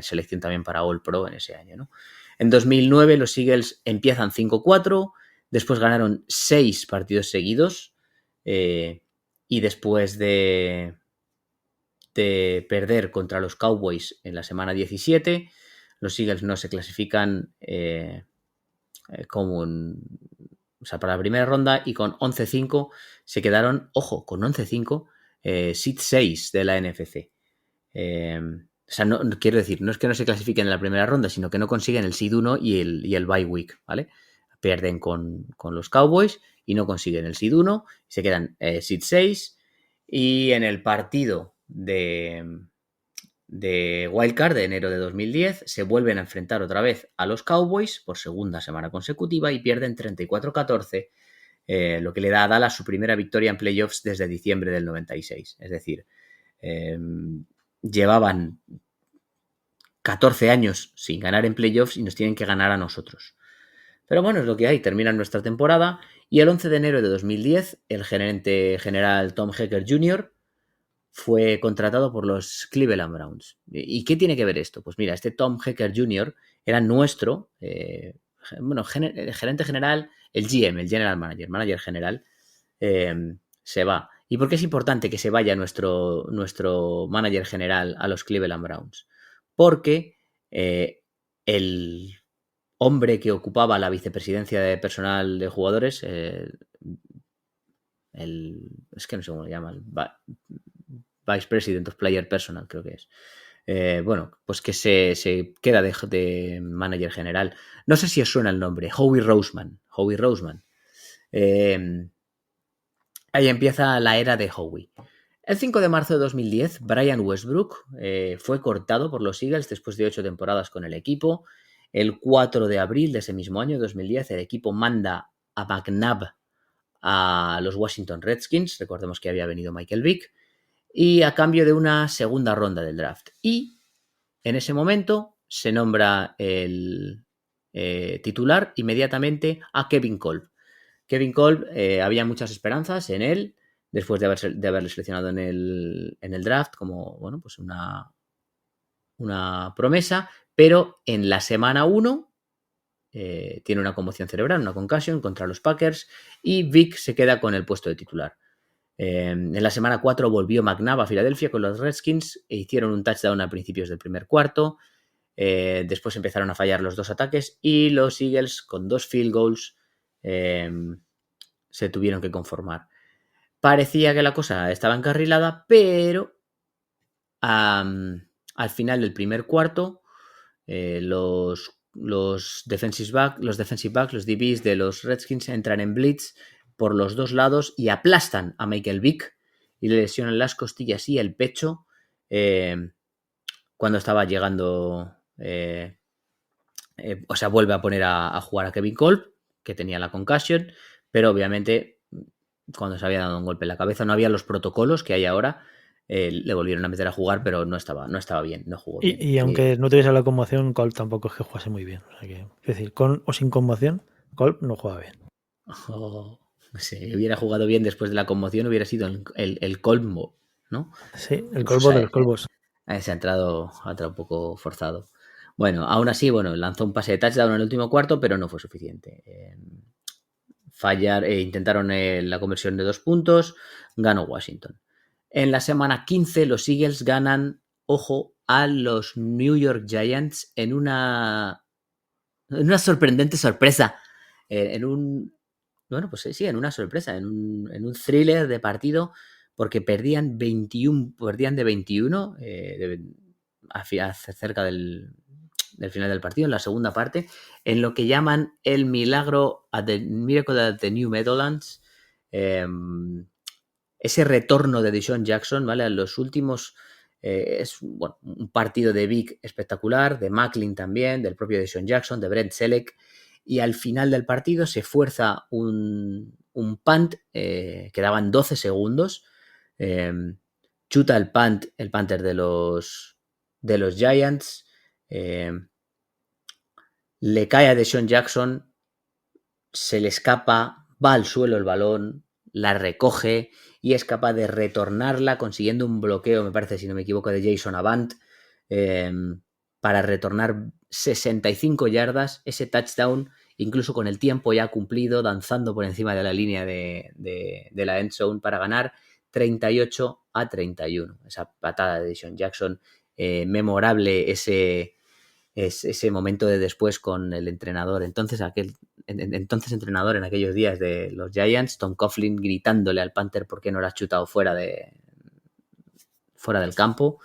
selección también para All Pro en ese año, ¿no? En 2009 los Eagles empiezan 5-4, después ganaron 6 partidos seguidos y después de perder contra los Cowboys en la semana 17, los Eagles no se clasifican para la primera ronda y con 11-5 se quedaron, ojo, con 11-5, seed 6 de la NFC. No quiero decir, no es que no se clasifiquen en la primera ronda, sino que no consiguen el seed 1 y el bye week, ¿vale? Pierden con los Cowboys y no consiguen el seed 1, se quedan seed 6 y en el partido de Wildcard de enero de 2010 se vuelven a enfrentar otra vez a los Cowboys por segunda semana consecutiva y pierden 34-14, lo que le da a Dallas su primera victoria en playoffs desde diciembre del 96. Es decir, llevaban 14 años sin ganar en playoffs y nos tienen que ganar a nosotros. Pero bueno, es lo que hay, termina nuestra temporada y el 11 de enero de 2010 el gerente general Tom Hecker Jr. fue contratado por los Cleveland Browns. ¿Y qué tiene que ver esto? Pues mira, este Tom Hecker Jr. era nuestro gerente general, el GM, el General Manager general, se va. ¿Y por qué es importante que se vaya nuestro manager general a los Cleveland Browns? Porque el hombre que ocupaba la vicepresidencia de personal de jugadores, es que no sé cómo le llaman, Vice President of Player Personnel, creo que es. Bueno, pues que se queda de manager general. No sé si os suena el nombre, Howie Roseman. Ahí empieza la era de Howie. El 5 de marzo de 2010, Brian Westbrook fue cortado por los Eagles después de 8 temporadas con el equipo. El 4 de abril de ese mismo año, 2010, el equipo manda a McNabb a los Washington Redskins. Recordemos que había venido Michael Vick. Y a cambio de una segunda ronda del draft. Y en ese momento se nombra el titular inmediatamente a Kevin Kolb. Kevin Kolb, había muchas esperanzas en él después de haberle seleccionado en el draft como, bueno, pues una promesa, pero en la semana 1 tiene una conmoción cerebral, una concussion contra los Packers, y Vick se queda con el puesto de titular. En la semana 4 volvió McNabb a Filadelfia con los Redskins e hicieron un touchdown a principios del primer cuarto. Después empezaron a fallar los 2 ataques y los Eagles, con 2 field goals, se tuvieron que conformar. Parecía que la cosa estaba encarrilada, pero al final del primer cuarto, los defensive backs, los DBs de los Redskins entran en blitz por los 2 lados y aplastan a Michael Vick y le lesionan las costillas y el pecho cuando estaba llegando. O sea, vuelve a poner a jugar a Kevin Kolb, que tenía la concussion, pero obviamente cuando se había dado un golpe en la cabeza no había los protocolos que hay ahora. Le volvieron a meter a jugar, pero no estaba bien, no jugó bien. Y aunque no tuviese la conmoción, Kolb tampoco es que jugase muy bien. O sea que, es decir, con o sin conmoción, Kolb no juega bien. Si hubiera jugado bien después de la conmoción, hubiera sido el colmo, ¿no? Sí, el colmo de los colmos. Se ha entrado un poco forzado. Bueno, aún así, lanzó un pase de touchdown en el último cuarto, pero no fue suficiente. Intentaron la conversión de 2 puntos, ganó Washington. En la semana 15, los Eagles ganan, ojo, a los New York Giants en una sorprendente sorpresa. En una sorpresa, en un thriller de partido, porque perdían de 21 cerca del final del partido, en la segunda parte, en lo que llaman el Miracle at the New Meadowlands. Ese retorno de Deshaun Jackson, ¿vale? A los últimos, es un partido de Vick espectacular, de Macklin también, del propio Deshaun Jackson, de Brent Selleck, y al final del partido se fuerza un punt, quedaban 12 segundos, chuta el punter de los Giants, le cae a Deshaun Jackson, se le escapa, va al suelo el balón, la recoge y es capaz de retornarla consiguiendo un bloqueo, me parece, si no me equivoco, de Jason Avant, para retornar 65 yardas, ese touchdown, incluso con el tiempo ya cumplido, danzando por encima de la línea de la end zone para ganar 38-31. Esa patada de Deshaun Jackson, memorable ese momento de después con el entrenador, entonces entrenador en aquellos días de los Giants, Tom Coughlin, gritándole al Panther por qué no lo ha chutado fuera del campo.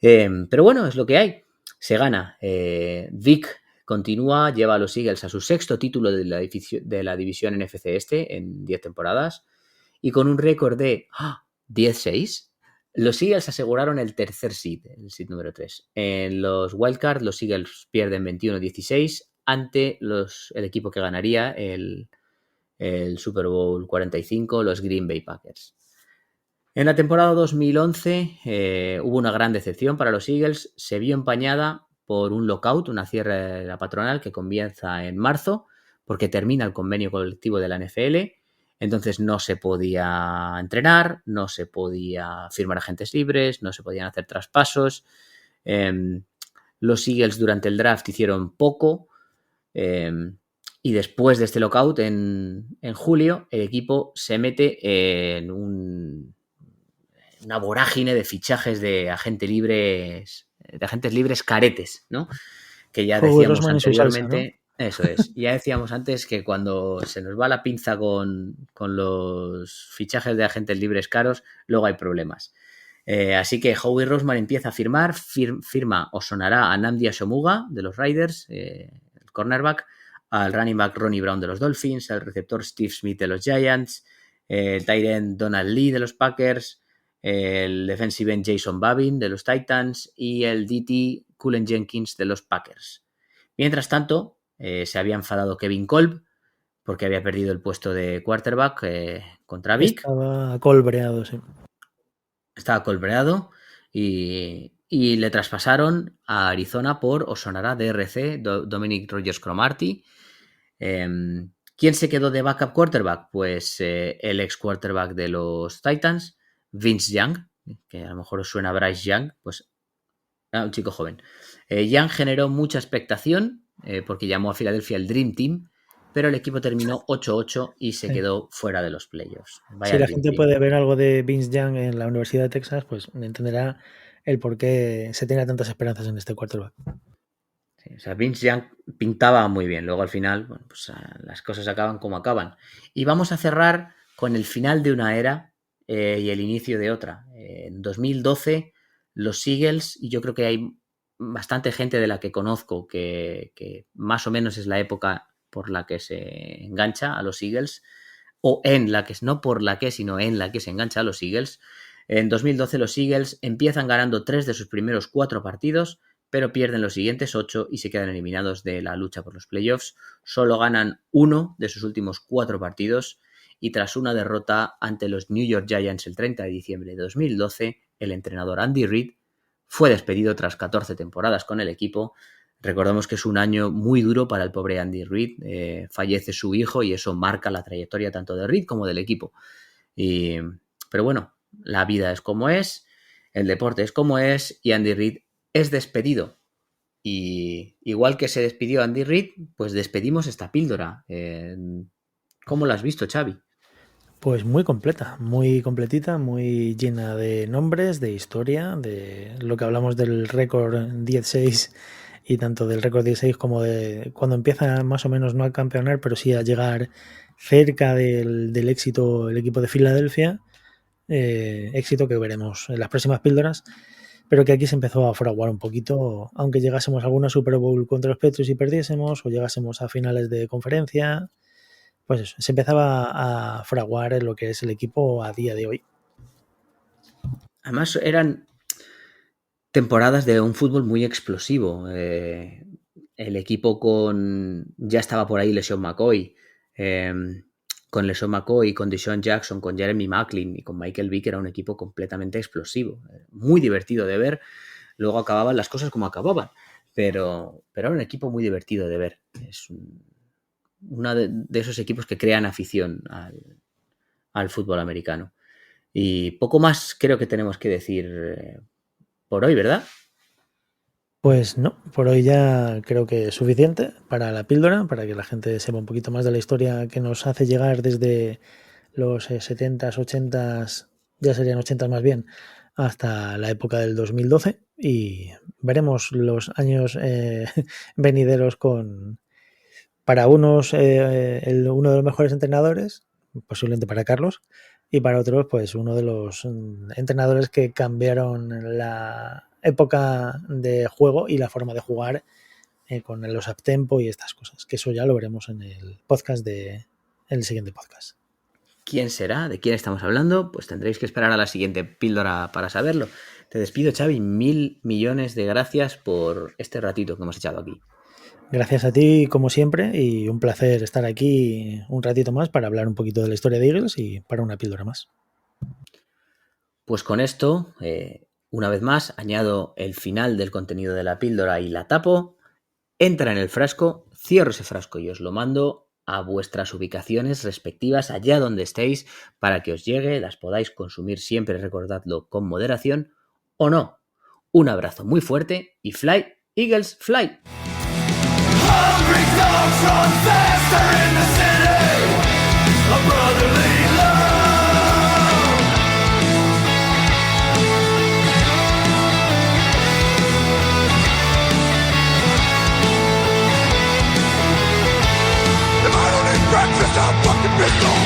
Pero bueno, es lo que hay. Se gana. Vick continúa, lleva a los Eagles a su 6º título de la división NFC Este en 10 temporadas y con un récord de 10-6. Los Eagles aseguraron el tercer seed, el seed número 3. En los wildcards, los Eagles pierden 21-16 ante el equipo que ganaría el Super Bowl 45, los Green Bay Packers. En la temporada 2011 hubo una gran decepción para los Eagles. Se vio empañada por un lockout, una cierre de la patronal que comienza en marzo, porque termina el convenio colectivo de la NFL. Entonces no se podía entrenar, no se podía firmar agentes libres, no se podían hacer traspasos. Los Eagles durante el draft hicieron poco. Y después de este lockout, en julio, el equipo se mete en una vorágine de fichajes de agentes libres caretes, ¿no? Que ya decíamos anteriormente. Eso es. Ya decíamos antes que cuando se nos va la pinza con los fichajes de agentes libres caros, luego hay problemas. Así que Howie Roseman empieza a firmar, firma o sonará a Nnamdi Ashomuga de los Raiders, el cornerback, al running back Ronnie Brown de los Dolphins, al receptor Steve Smith de los Giants, tight end Donald Lee de los Packers, el defensive end Jason Babin de los Titans y el DT Cullen Jenkins de los Packers. Mientras tanto, se había enfadado Kevin Kolb porque había perdido el puesto de quarterback contra Vic. Estaba colbreado, sí. Estaba colbreado y le traspasaron a Arizona por, os sonará, DRC, Dominic Rodgers-Cromartie. ¿Quién se quedó de backup quarterback? Pues el ex quarterback de los Titans, Vince Young, que a lo mejor os suena Bryce Young, pues un chico joven. Young generó mucha expectación porque llamó a Filadelfia el Dream Team, pero el equipo terminó 8-8 y se quedó fuera de los playoffs. Si la gente puede ver algo de Vince Young en la Universidad de Texas, pues entenderá el por qué se tenía tantas esperanzas en este quarterback. Sí, o sea, Vince Young pintaba muy bien. Luego al final, bueno, pues las cosas acaban como acaban. Y vamos a cerrar con el final de una era y el inicio de otra. En 2012, los Eagles, y yo creo que hay bastante gente de la que conozco que más o menos es la época por la que se engancha a los Eagles, o en la que, no por la que, sino en la que se engancha a los Eagles. En 2012 los Eagles empiezan ganando 3 de sus primeros 4 partidos, pero pierden los siguientes 8 y se quedan eliminados de la lucha por los playoffs. Solo ganan 1 de sus últimos 4 partidos y tras una derrota ante los New York Giants el 30 de diciembre de 2012, el entrenador Andy Reid fue despedido tras 14 temporadas con el equipo. Recordemos que es un año muy duro para el pobre Andy Reid. Fallece su hijo y eso marca la trayectoria tanto de Reid como del equipo. Pero bueno, la vida es como es, el deporte es como es y Andy Reid es despedido. Y igual que se despidió Andy Reid, pues despedimos esta píldora. ¿Cómo la has visto, Xavi? Pues muy completa, muy completita, muy llena de nombres, de historia, de lo que hablamos del récord 10-6 y tanto del récord 16 como de cuando empieza más o menos no a campeonar, pero sí a llegar cerca del éxito el equipo de Filadelfia, éxito que veremos en las próximas píldoras, pero que aquí se empezó a fraguar un poquito, aunque llegásemos a alguna Super Bowl contra los Patriots y perdiésemos, o llegásemos a finales de conferencia, pues eso, se empezaba a fraguar en lo que es el equipo a día de hoy. Además eran temporadas de un fútbol muy explosivo. El equipo ya estaba por ahí LeSean McCoy, con LeSean McCoy, con DeSean Jackson, con Jeremy Maclin y con Michael Vick era un equipo completamente explosivo, muy divertido de ver. Luego acababan las cosas como acababan, pero era un equipo muy divertido de ver. Es uno de esos equipos que crean afición al fútbol americano. Y poco más creo que tenemos que decir por hoy, ¿verdad? Pues no, por hoy ya creo que es suficiente para la píldora, para que la gente sepa un poquito más de la historia que nos hace llegar desde los 70s, 80s, ya serían 80s más bien, hasta la época del 2012 y veremos los años venideros para unos uno de los mejores entrenadores, posiblemente para Carlos, y para otros pues uno de los entrenadores que cambiaron la época de juego y la forma de jugar con los uptempo y estas cosas, que eso ya lo veremos en el podcast el siguiente podcast. ¿Quién será? ¿De quién estamos hablando? Pues tendréis que esperar a la siguiente píldora para saberlo. Te despido, Xavi, 1.000 millones de gracias por este ratito que hemos echado aquí. Gracias a ti, como siempre, y un placer estar aquí un ratito más para hablar un poquito de la historia de Eagles y para una píldora más. Pues con esto, una vez más, añado el final del contenido de la píldora y la tapo. Entra en el frasco, cierro ese frasco y os lo mando a vuestras ubicaciones respectivas, allá donde estéis, para que os llegue, las podáis consumir siempre, recordadlo, con moderación o no. Un abrazo muy fuerte y fly, Eagles, fly. Hungry dogs run faster in the city. A brotherly love. If I don't eat breakfast, I'm fucking pissed off.